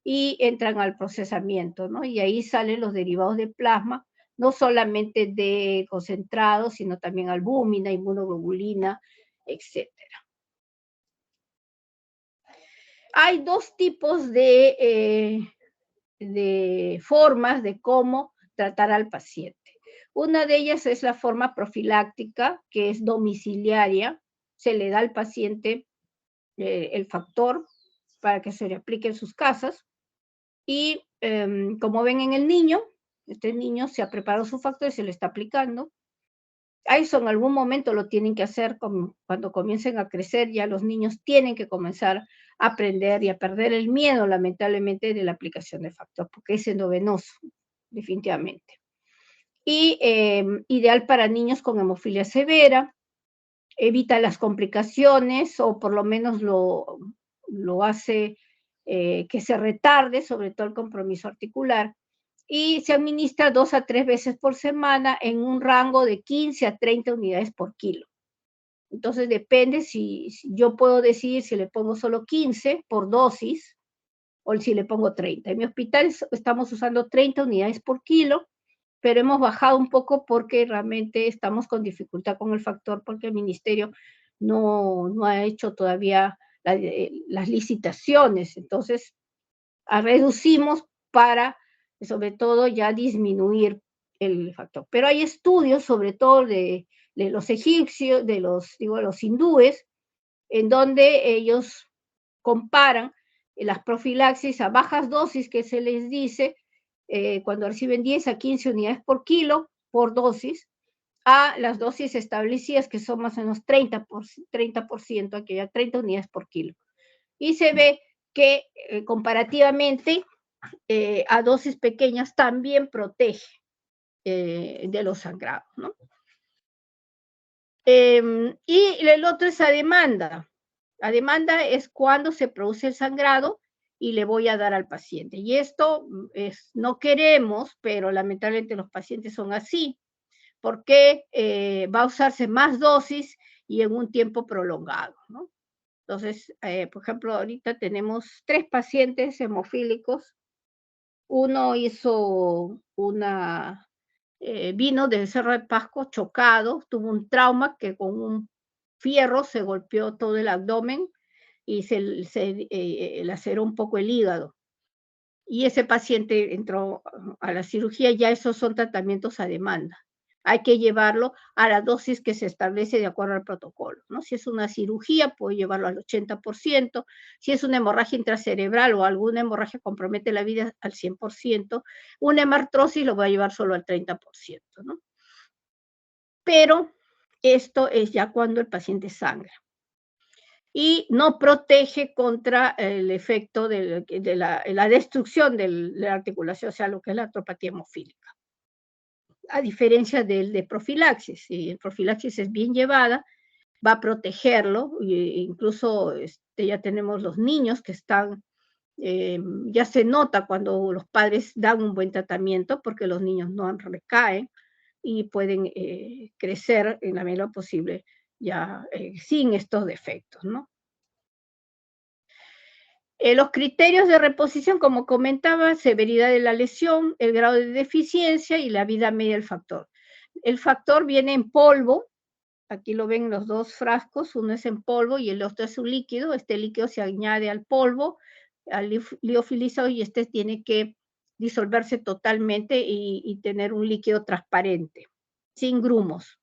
y entran al procesamiento, ¿no? Y ahí salen los derivados de plasma, no solamente de concentrados, sino también albúmina, inmunoglobulina, etc. Hay dos tipos de formas de cómo tratar al paciente. Una de ellas es la forma profiláctica, que es domiciliaria. Se le da al paciente el factor para que se le aplique en sus casas. Y como ven en el niño, este niño se ha preparado su factor y se le está aplicando. A eso en algún momento lo tienen que hacer cuando comiencen a crecer, ya los niños tienen que comenzar a aprender y a perder el miedo, lamentablemente, de la aplicación de factor, porque es endovenoso, definitivamente. Y ideal para niños con hemofilia severa, evita las complicaciones o por lo menos lo hace que se retarde, sobre todo el compromiso articular, y se administra 2 a 3 veces por semana en un rango de 15 a 30 unidades por kilo. Entonces depende si yo puedo decidir si le pongo solo 15 por dosis o si le pongo 30. En mi hospital estamos usando 30 unidades por kilo, pero hemos bajado un poco porque realmente estamos con dificultad con el factor, porque el ministerio no ha hecho todavía las licitaciones. Entonces, reducimos para, sobre todo, ya disminuir el factor. Pero hay estudios, sobre todo de los egipcios, de los hindúes, en donde ellos comparan las profilaxis a bajas dosis, que se les dice, cuando reciben 10 a 15 unidades por kilo, por dosis, a las dosis establecidas, que son más o menos 30%, que ya 30 unidades por kilo. Y se ve que comparativamente a dosis pequeñas también protege de los sangrados, ¿no? Y el otro es a demanda. La demanda es cuando se produce el sangrado y le voy a dar al paciente. Y esto no queremos, pero lamentablemente los pacientes son así, porque va a usarse más dosis y en un tiempo prolongado, ¿no? Entonces, por ejemplo, ahorita tenemos 3 pacientes hemofílicos. Uno vino del Cerro de Pasco chocado, tuvo un trauma que con un fierro se golpeó todo el abdomen y se laceró un poco el hígado. Y ese paciente entró a la cirugía, ya esos son tratamientos a demanda. Hay que llevarlo a la dosis que se establece de acuerdo al protocolo, ¿no? Si es una cirugía, puedo llevarlo al 80%, si es una hemorragia intracerebral o alguna hemorragia compromete la vida al 100%, una hemartrosis lo voy a llevar solo al 30%, ¿no? Pero esto es ya cuando el paciente sangra y no protege contra el efecto de la destrucción de la articulación, o sea, lo que es la artropatía hemofílica. A diferencia del de profilaxis, si el profilaxis es bien llevada, va a protegerlo, incluso ya tenemos los niños que están, ya se nota cuando los padres dan un buen tratamiento porque los niños no recaen y pueden crecer en la medida posible ya sin estos defectos, ¿no? Los criterios de reposición, como comentaba, severidad de la lesión, el grado de deficiencia y la vida media del factor. El factor viene en polvo, aquí lo ven los dos frascos, uno es en polvo y el otro es un líquido. Este líquido se añade al polvo, al liofilizado, y este tiene que disolverse totalmente y tener un líquido transparente, sin grumos.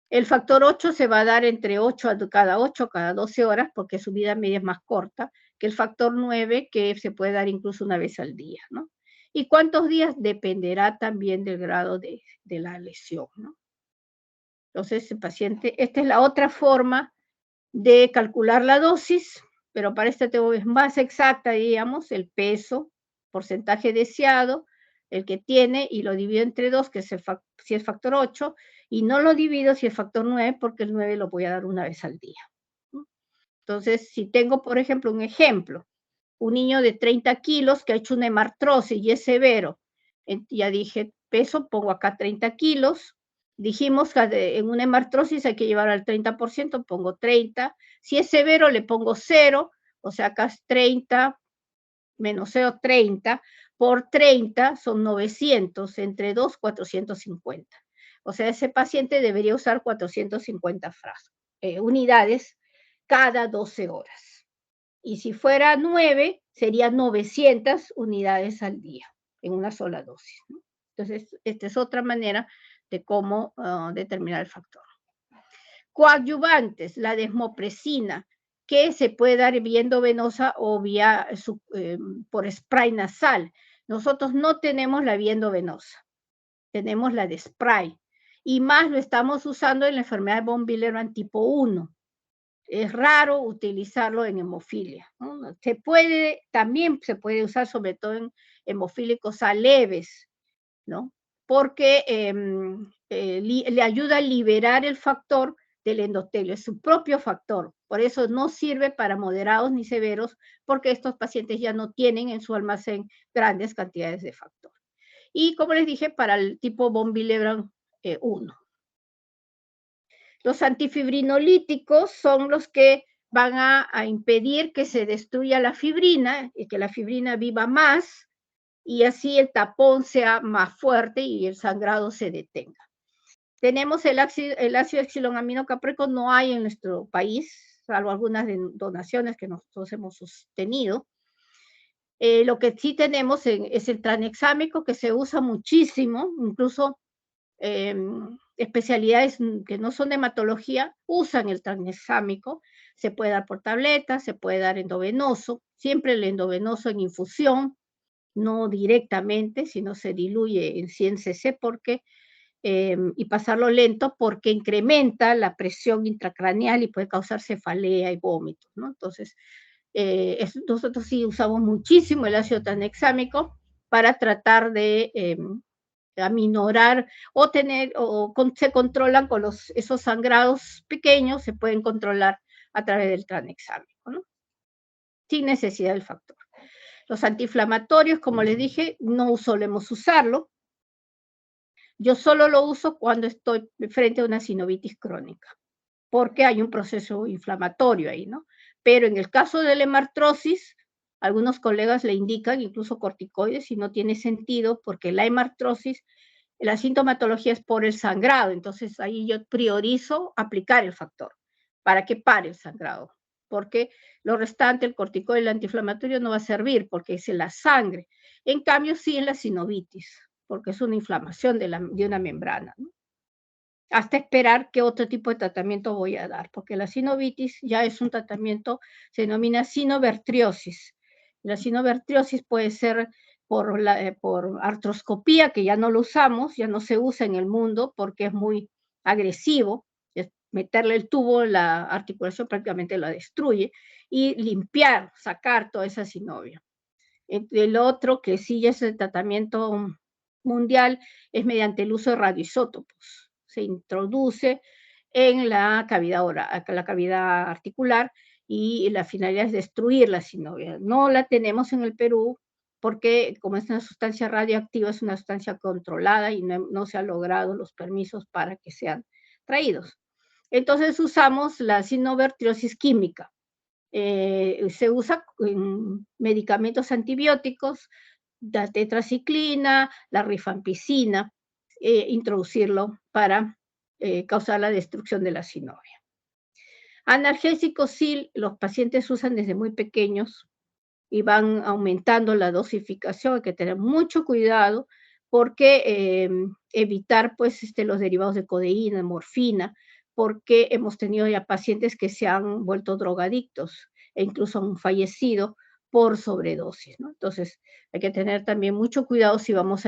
El factor 8 se va a dar entre 8 a cada 12 horas, porque su vida media es más corta que el factor 9, que se puede dar incluso una vez al día, ¿no? ¿Y cuántos días? Dependerá también del grado de la lesión, ¿no? Entonces, el paciente, esta es la otra forma de calcular la dosis. pero para este tengo es más exacta, digamos, el peso, porcentaje deseado, el que tiene, y lo divido entre 2, que es si es factor 8, y no lo divido si es factor 9, porque el 9 lo voy a dar una vez al día. Entonces, si tengo, por ejemplo, un ejemplo, un niño de 30 kilos que ha hecho una hemartrosis y es severo, ya dije, peso, pongo acá 30 kilos, dijimos que en una hemartrosis hay que llevar al 30%, pongo 30, si es severo le pongo 0, o sea, acá es 30, menos 0, 30, por 30 son 900, entre 2, 450. O sea, ese paciente debería usar 450 unidades cada 12 horas. Y si fuera 9, serían 900 unidades al día, en una sola dosis, ¿no? Entonces, esta es otra manera de cómo determinar el factor. Coadyuvantes, la desmopresina, que se puede dar vía endovenosa o vía por spray nasal. Nosotros no tenemos la vía endovenosa, tenemos la de spray. Y más lo estamos usando en la enfermedad de von Willebrand tipo 1. Es raro utilizarlo en hemofilia, ¿no? También se puede usar sobre todo en hemofílicos A leves, ¿no? Porque le ayuda a liberar el factor del endotelio, es su propio factor. Por eso no sirve para moderados ni severos, porque estos pacientes ya no tienen en su almacén grandes cantidades de factor. Y como les dije, para el tipo von Willebrand 1. Los antifibrinolíticos son los que van a impedir que se destruya la fibrina y que la fibrina viva más, y así el tapón sea más fuerte y el sangrado se detenga. Tenemos el ácido epsilonaminocaproico, no hay en nuestro país, salvo algunas donaciones que nosotros hemos sostenido. Lo que sí tenemos es el tranexámico, que se usa muchísimo, incluso especialidades que no son de hematología usan el tranexámico, se puede dar por tabletas, se puede dar endovenoso, siempre el endovenoso en infusión, no directamente, sino se diluye en 100 cc y pasarlo lento porque incrementa la presión intracraneal y puede causar cefalea y vómitos, ¿no? Entonces, nosotros sí usamos muchísimo el ácido tranexámico para tratar de aminorar se controlan con esos sangrados pequeños, se pueden controlar a través del tranexámico, ¿no? Sin necesidad del factor. Los antiinflamatorios, como les dije, no solemos usarlo. Yo solo lo uso cuando estoy frente a una sinovitis crónica, porque hay un proceso inflamatorio ahí, ¿no? Pero en el caso de la hemartrosis, algunos colegas le indican incluso corticoides y no tiene sentido porque la hemartrosis, la sintomatología es por el sangrado, entonces ahí yo priorizo aplicar el factor para que pare el sangrado, porque lo restante, el corticoide, el antiinflamatorio no va a servir porque es en la sangre. En cambio, sí en la sinovitis, porque es una inflamación de una membrana, ¿no? Hasta esperar qué otro tipo de tratamiento voy a dar, porque la sinovitis ya es un tratamiento, se denomina sinovertriosis. La sinovertriosis puede ser por artroscopía, que ya no lo usamos, ya no se usa en el mundo porque es muy agresivo, es meterle el tubo, la articulación prácticamente la destruye, y limpiar, sacar toda esa sinovia. El otro, que sí es el tratamiento mundial, es mediante el uso de radioisótopos. Se introduce en la cavidad oral, la cavidad articular, y la finalidad es destruir la sinovia. No la tenemos en el Perú porque como es una sustancia radioactiva, es una sustancia controlada y no se han logrado los permisos para que sean traídos. Entonces usamos la sinovertriosis química. Se usa en medicamentos antibióticos, la tetraciclina, la rifampicina, introducirlo para causar la destrucción de la sinovia. Analgésicos sí, los pacientes usan desde muy pequeños y van aumentando la dosificación, hay que tener mucho cuidado porque evitar pues los derivados de codeína, morfina, porque hemos tenido ya pacientes que se han vuelto drogadictos e incluso han fallecido por sobredosis, ¿no? Entonces hay que tener también mucho cuidado si vamos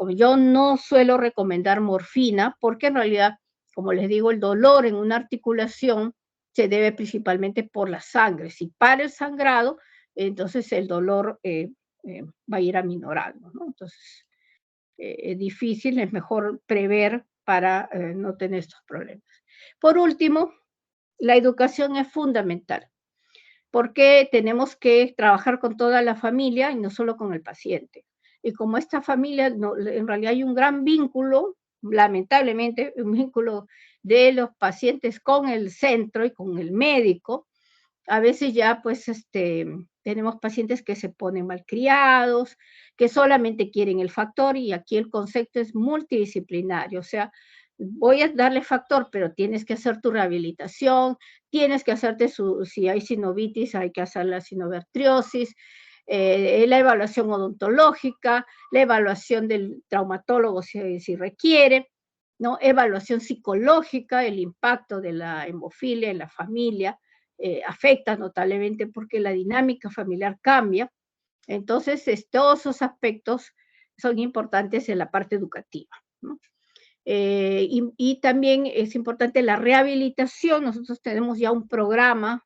yo no suelo recomendar morfina porque en realidad, como les digo, el dolor en una articulación se debe principalmente por la sangre. Si para el sangrado, entonces el dolor va a ir aminorando, ¿no? Entonces, es difícil, es mejor prever para no tener estos problemas. Por último, la educación es fundamental, porque tenemos que trabajar con toda la familia y no solo con el paciente. Y como esta familia, en realidad hay un gran vínculo, lamentablemente, un vínculo de los pacientes con el centro y con el médico, a veces ya pues tenemos pacientes que se ponen malcriados, que solamente quieren el factor y aquí el concepto es multidisciplinario, o sea, voy a darle factor, pero tienes que hacer tu rehabilitación, tienes que hacerte si hay sinovitis, hay que hacer la sinovertriosis, la evaluación odontológica, la evaluación del traumatólogo si requiere, ¿no? Evaluación psicológica, el impacto de la hemofilia en la familia, afecta notablemente porque la dinámica familiar cambia. Entonces, todos esos aspectos son importantes en la parte educativa, ¿no? Y también es importante la rehabilitación. Nosotros tenemos ya un programa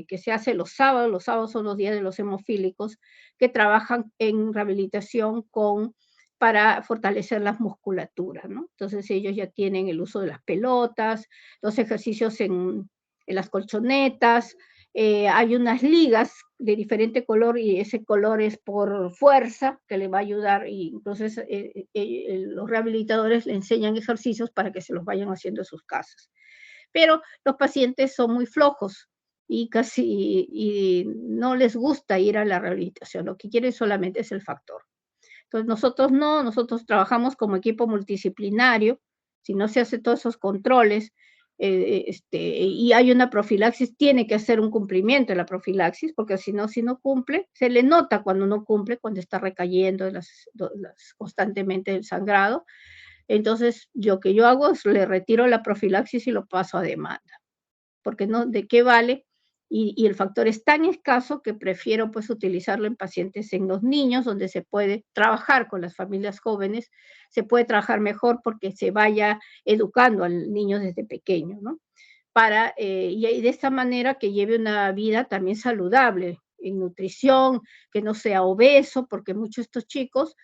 que se hace los sábados son los días de los hemofílicos, que trabajan en rehabilitación para fortalecer las musculaturas, ¿no? Entonces ellos ya tienen el uso de las pelotas, los ejercicios en las colchonetas, hay unas ligas de diferente color y ese color es por fuerza que le va a ayudar y entonces los rehabilitadores le enseñan ejercicios para que se los vayan haciendo en sus casas. Pero los pacientes son muy flojos y no les gusta ir a la rehabilitación, lo que quieren solamente es el factor. Entonces nosotros no, nosotros trabajamos como equipo multidisciplinario, si no se hace todos esos controles y hay una profilaxis, tiene que hacer un cumplimiento de la profilaxis, porque si no cumple, se le nota cuando no cumple, cuando está recayendo constantemente el sangrado. Entonces, lo que yo hago es le retiro la profilaxis y lo paso a demanda porque no, ¿de qué vale? Y el factor es tan escaso que prefiero pues utilizarlo en pacientes, en los niños, donde se puede trabajar con las familias jóvenes, se puede trabajar mejor porque se vaya educando al niño desde pequeño, ¿no? Y de esta manera que lleve una vida también saludable en nutrición, que no sea obeso, porque muchos de estos chicos,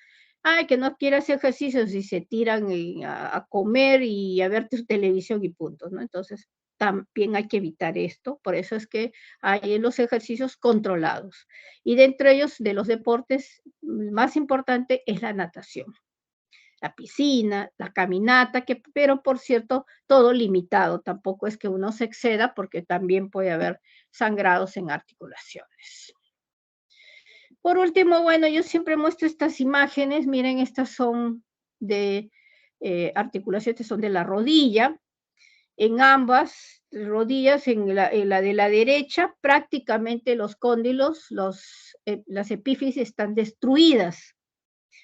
ay, que no quiere hacer ejercicios y se tiran a comer y a ver televisión y punto, ¿no? Entonces, también hay que evitar esto, por eso es que hay los ejercicios controlados. Y dentro de ellos, de los deportes, más importante es la natación, la piscina, la caminata, pero por cierto, todo limitado, tampoco es que uno se exceda porque también puede haber sangrados en articulaciones. Por último, bueno, yo siempre muestro estas imágenes, miren, estas son de articulaciones, son de la rodilla, en ambas rodillas, en la de la derecha, prácticamente los cóndilos, las epífisis están destruidas,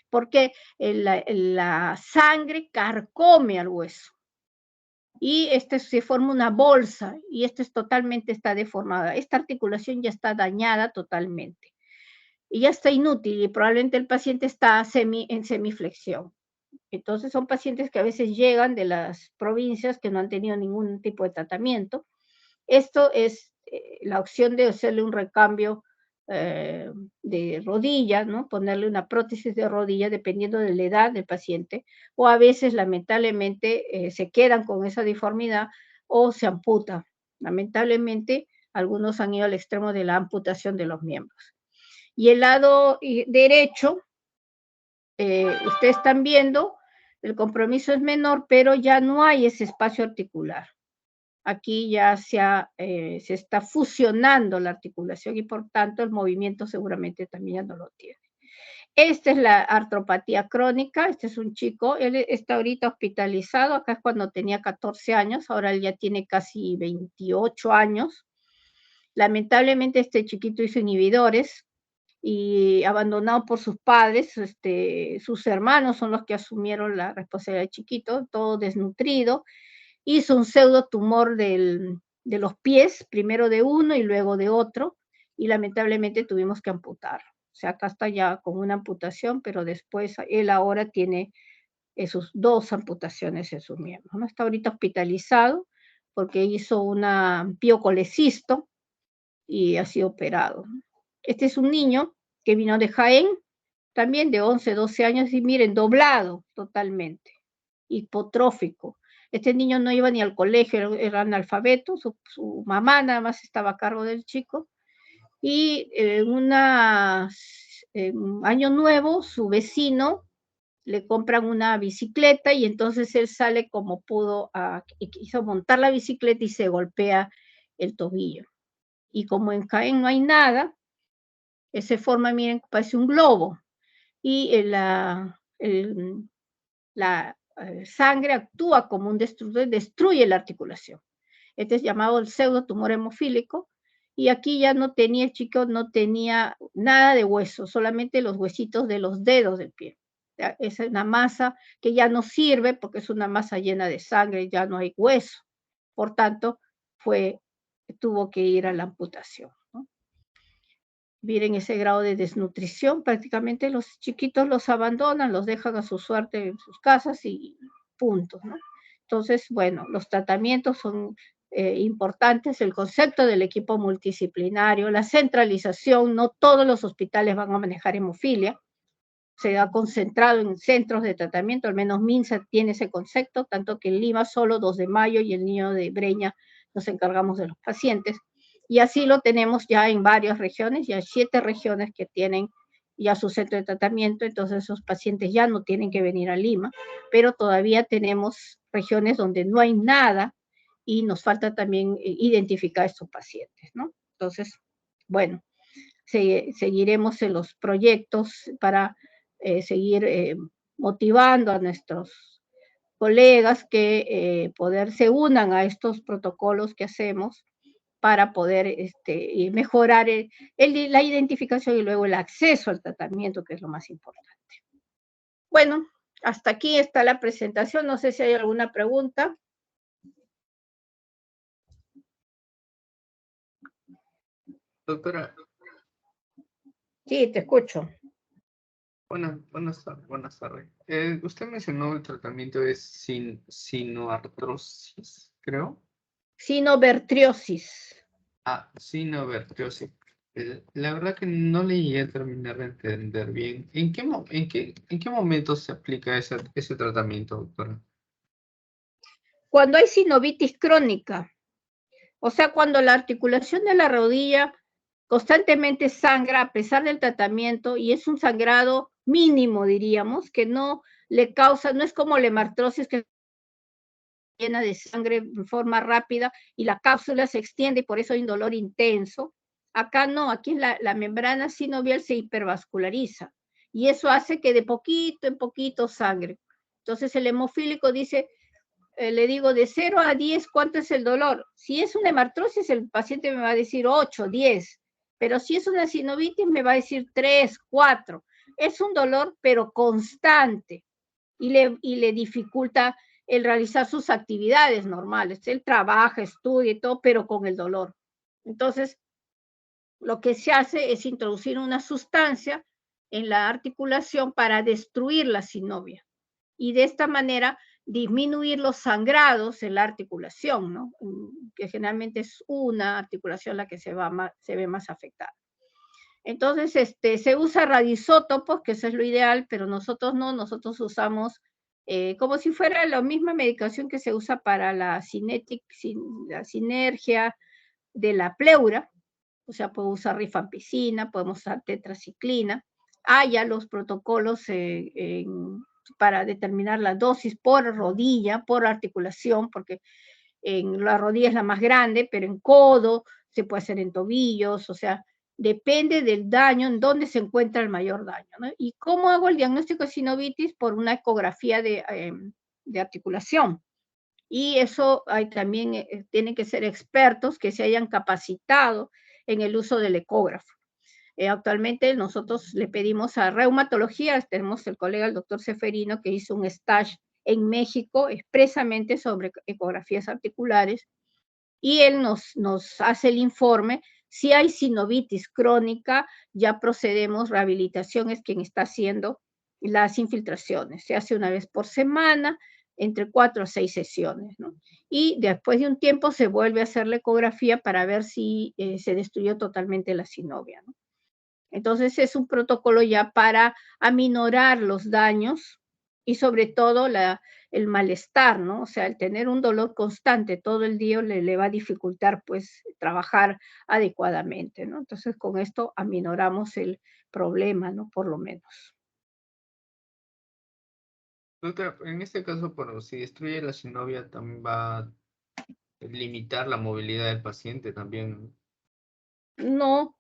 porque la sangre carcome al hueso. Y se forma una bolsa, y totalmente está deformada. Esta articulación ya está dañada totalmente. Y ya está inútil, y probablemente el paciente está en semiflexión. Entonces son pacientes que a veces llegan de las provincias que no han tenido ningún tipo de tratamiento. Esto es la opción de hacerle un recambio de rodilla, ¿no? Ponerle una prótesis de rodilla dependiendo de la edad del paciente, o a veces lamentablemente se quedan con esa deformidad o se amputa. Lamentablemente algunos han ido al extremo de la amputación de los miembros. Y el lado derecho, ustedes están viendo, el compromiso es menor, pero ya no hay ese espacio articular. Aquí ya se está fusionando la articulación y por tanto el movimiento seguramente también ya no lo tiene. Esta es la artropatía crónica, este es un chico, él está ahorita hospitalizado, acá es cuando tenía 14 años, ahora él ya tiene casi 28 años. Lamentablemente este chiquito hizo inhibidores, y abandonado por sus padres, sus hermanos son los que asumieron la responsabilidad del chiquito, todo desnutrido, hizo un pseudo tumor de los pies, primero de uno y luego de otro, y lamentablemente tuvimos que amputar. O sea, acá está ya con una amputación, pero después él ahora tiene sus 2 amputaciones en sus miembros, ¿no? Está ahorita hospitalizado porque hizo una piocolecisto y ha sido operado. Este es un niño que vino de Jaén, también de 11, 12 años, y miren, doblado totalmente, hipotrófico. Este niño no iba ni al colegio, era analfabeto, su mamá nada más estaba a cargo del chico, y en año nuevo su vecino le compran una bicicleta y entonces él sale como pudo, quiso montar la bicicleta y se golpea el tobillo. Y como en Jaén no hay nada, se forma, miren, parece un globo, y la sangre actúa como un destructor, destruye la articulación. Este es llamado el pseudotumor hemofílico, y aquí ya no tenía, el chico no tenía nada de hueso, solamente los huesitos de los dedos del pie. Es una masa que ya no sirve porque es una masa llena de sangre, ya no hay hueso. Por tanto, tuvo que ir a la amputación, ¿no? Miren ese grado de desnutrición, prácticamente los chiquitos los abandonan, los dejan a su suerte en sus casas y punto, ¿no? Entonces, bueno, los tratamientos son importantes, el concepto del equipo multidisciplinario, la centralización, no todos los hospitales van a manejar hemofilia, se ha concentrado en centros de tratamiento, al menos MINSA tiene ese concepto, tanto que en Lima solo 2 de Mayo y el Niño de Breña nos encargamos de los pacientes. Y así lo tenemos ya en varias regiones, ya hay 7 regiones que tienen ya su centro de tratamiento, entonces esos pacientes ya no tienen que venir a Lima, pero todavía tenemos regiones donde no hay nada y nos falta también identificar a estos pacientes, ¿no? Entonces, bueno, seguiremos en los proyectos para seguir motivando a nuestros colegas que se unan a estos protocolos que hacemos para poder mejorar la identificación y luego el acceso al tratamiento, que es lo más importante. Bueno, hasta aquí está la presentación. No sé si hay alguna pregunta. Doctora. Sí, te escucho. Buenas tardes. Usted mencionó el tratamiento es sinoartrosis, creo. Sinovertriosis. Sinovertriosis. La verdad que no le llegué a terminar de entender bien. ¿En qué momento se aplica ese tratamiento, doctora? Cuando hay sinovitis crónica, o sea, cuando la articulación de la rodilla constantemente sangra a pesar del tratamiento, y es un sangrado mínimo, diríamos, que no le causa, no es como la hemartrosis que llena de sangre en forma rápida y la cápsula se extiende y por eso hay un dolor intenso. Acá no, aquí la membrana sinovial se hipervasculariza y eso hace que de poquito en poquito sangre. Entonces el hemofílico dice, le digo de 0 a 10, ¿cuánto es el dolor? Si es una hemartrosis, el paciente me va a decir 8, 10, pero si es una sinovitis me va a decir 3, 4. Es un dolor pero constante y le dificulta el realizar sus actividades normales. Él trabaja, estudia y todo, pero con el dolor. Entonces, lo que se hace es introducir una sustancia en la articulación para destruir la sinovia y de esta manera disminuir los sangrados en la articulación, ¿no? Que generalmente es una articulación la que se ve más afectada. Entonces, se usa radioisótopos, que eso es lo ideal, pero nosotros no, nosotros usamos como si fuera la misma medicación que se usa para la sinergia de la pleura, o sea, puedo usar rifampicina, podemos usar tetraciclina. Hay ya los protocolos para determinar la dosis por rodilla, por articulación, porque en la rodilla es la más grande, pero en codo, se puede hacer en tobillos, o sea, depende del daño, en dónde se encuentra el mayor daño, ¿no? ¿Y cómo hago el diagnóstico de sinovitis? Por una ecografía de articulación. Y eso también tienen que ser expertos que se hayan capacitado en el uso del ecógrafo. Actualmente nosotros le pedimos a reumatología, tenemos el colega, el doctor Seferino, que hizo un stage en México expresamente sobre ecografías articulares, y él nos hace el informe. Si hay sinovitis crónica, ya procedemos, rehabilitación es quien está haciendo las infiltraciones, se hace una vez por semana, entre 4 a 6 sesiones, ¿no? y después de un tiempo se vuelve a hacer la ecografía para ver si se destruyó totalmente la synovia, ¿no? Entonces es un protocolo ya para aminorar los daños y sobre todo el malestar, ¿no? O sea, el tener un dolor constante todo el día le va a dificultar pues trabajar adecuadamente, ¿no? Entonces con esto aminoramos el problema, ¿no? Por lo menos. Doctora, en este caso, bueno, si destruye la synovia, también va a limitar la movilidad del paciente también. No,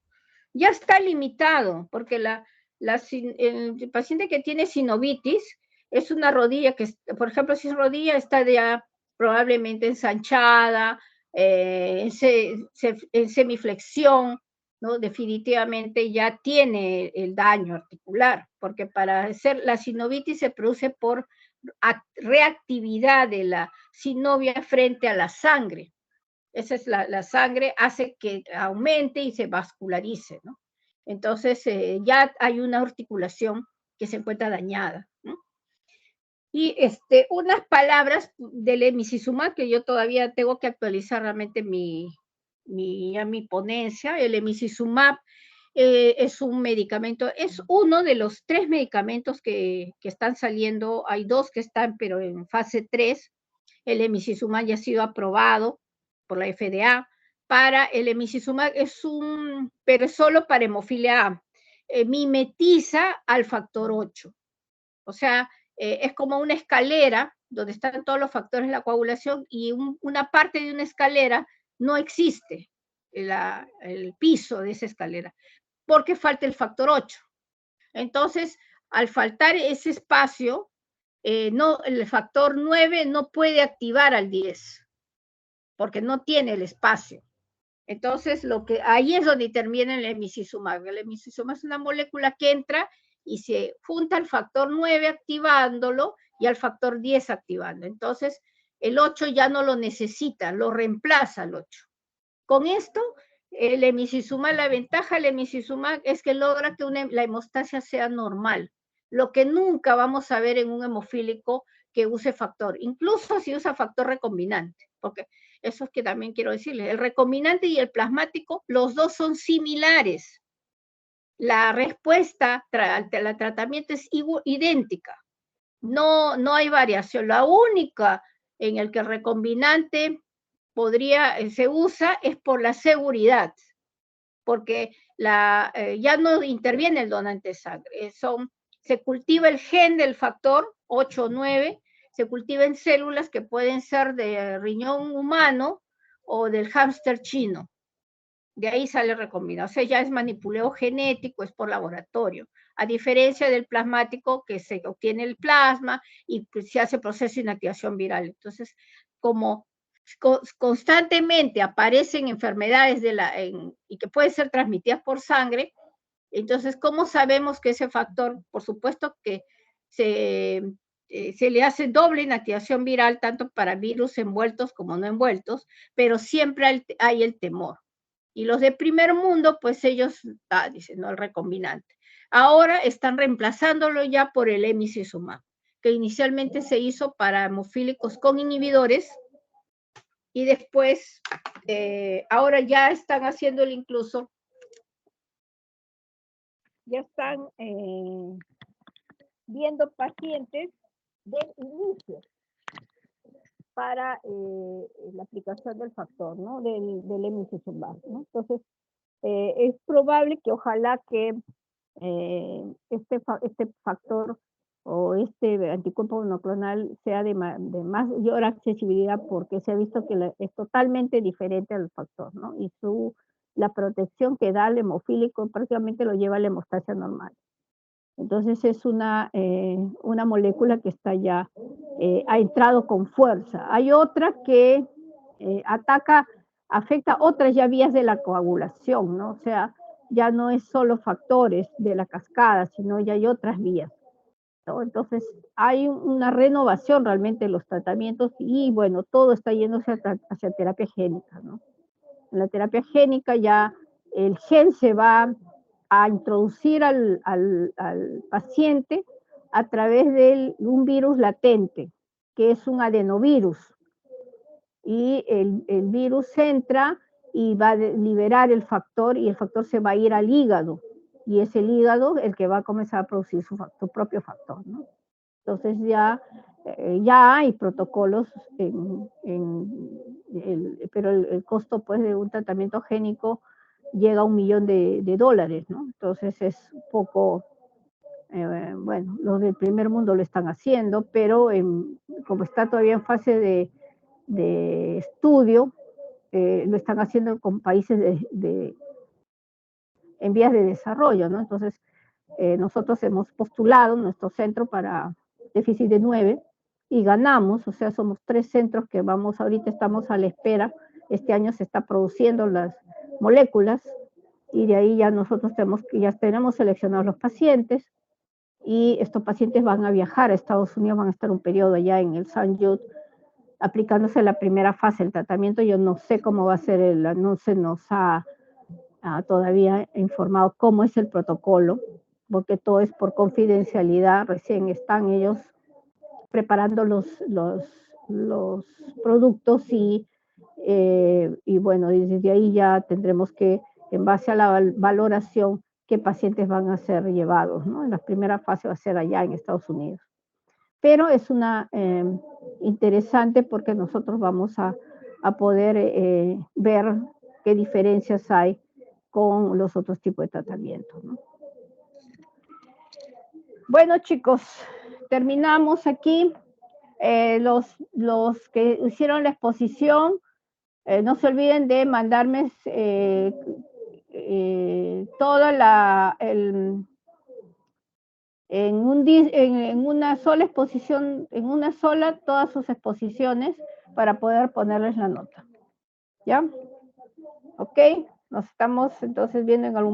ya está limitado, porque el paciente que tiene sinovitis es una rodilla que, por ejemplo, si es rodilla, está ya probablemente ensanchada, en semiflexión, ¿no? Definitivamente ya tiene el daño articular, porque para hacer la sinovitis se produce por reactividad de la sinovia frente a la sangre. Esa es la sangre, hace que aumente y se vascularice, ¿no? Entonces ya hay una articulación que se encuentra dañada, ¿no? Y unas palabras del emicizumab, que yo todavía tengo que actualizar realmente mi ponencia. El emicizumab es un medicamento, es uno de los 3 medicamentos que están saliendo. Hay 2 que están, pero en fase 3. El emicizumab ya ha sido aprobado por la FDA. Para el emicizumab pero es solo para hemofilia A. Mimetiza al factor 8. O sea, es como una escalera donde están todos los factores de la coagulación y una parte de una escalera no existe, el piso de esa escalera, porque falta el factor 8. Entonces, al faltar ese espacio, el factor 9 no puede activar al 10, porque no tiene el espacio. Entonces, ahí es donde interviene el emicizumab. El emicizumab es una molécula que entra y se junta al factor 9 activándolo y al factor 10 activando. Entonces, el 8 ya no lo necesita, lo reemplaza el 8. Con esto, el emicizumab, la ventaja del emicizumab es que logra que la hemostasia sea normal, lo que nunca vamos a ver en un hemofílico que use factor, incluso si usa factor recombinante, porque eso es que también quiero decirles, el recombinante y el plasmático, los dos son similares. La respuesta al tratamiento es idéntica, no hay variación. La única en el que el recombinante se usa es por la seguridad, porque ya no interviene el donante de sangre, se cultiva el gen del factor 8 o 9, se cultiva en células que pueden ser de riñón humano o del hámster chino. De ahí sale recombinado. O sea, ya es manipuleo genético, es por laboratorio. A diferencia del plasmático, que se obtiene el plasma y se hace proceso de inactivación viral. Entonces, como constantemente aparecen enfermedades y que pueden ser transmitidas por sangre, entonces, ¿cómo sabemos que ese factor? Por supuesto que se le hace doble inactivación viral, tanto para virus envueltos como no envueltos, pero siempre hay el temor. Y los de primer mundo, pues ellos, dicen, no, el recombinante. Ahora están reemplazándolo ya por el emicizumab, que inicialmente se hizo para hemofílicos con inhibidores, y después, ahora ya están haciéndolo incluso, ya están viendo pacientes del inicio para la aplicación del factor, ¿no? Del emicizumab, ¿no? Entonces, es probable que ojalá que este factor o este anticuerpo monoclonal sea de mayor accesibilidad, porque se ha visto que es totalmente diferente al factor, ¿no? Y la protección que da al hemofílico prácticamente lo lleva a la hemostasia normal. Entonces es una molécula que está ya, ha entrado con fuerza. Hay otra que afecta otras ya vías de la coagulación, ¿no? O sea, ya no es solo factores de la cascada, sino ya hay otras vías, ¿no? Entonces hay una renovación realmente de los tratamientos y bueno, todo está yéndose hacia terapia génica, ¿no? En la terapia génica ya el gen se va a introducir al paciente a través de un virus latente, que es un adenovirus. y el virus entra y va a liberar el factor, y el factor se va a ir al hígado, y es el hígado el que va a comenzar a producir su propio factor, ¿no? Entonces ya hay protocolos, pero el costo pues, de un tratamiento génico llega a $1 millón, ¿no? Entonces es un poco, bueno, los del primer mundo lo están haciendo, pero como está todavía en fase de estudio, lo están haciendo con países en vías de desarrollo, ¿no? Entonces, nosotros hemos postulado nuestro centro para déficit de 9 y ganamos, o sea, somos 3 centros que ahorita estamos a la espera. Este año se está produciendo las moléculas y de ahí ya nosotros ya tenemos seleccionados los pacientes, y estos pacientes van a viajar a Estados Unidos, van a estar un periodo allá en el St. Jude aplicándose la primera fase del tratamiento. Yo no sé cómo va a ser, no se nos ha todavía informado cómo es el protocolo, porque todo es por confidencialidad. Recién están ellos preparando los productos y bueno, desde ahí ya tendremos que, en base a la valoración, qué pacientes van a ser llevados, ¿no? En la primera fase va a ser allá en Estados Unidos. Pero es una interesante, porque nosotros vamos a poder ver qué diferencias hay con los otros tipos de tratamientos, ¿no? Bueno, chicos, terminamos aquí. Los que hicieron la exposición, no se olviden de mandarme toda en una sola exposición, todas sus exposiciones, para poder ponerles la nota. ¿Ya? ¿Ok? Nos estamos entonces viendo en algún momento.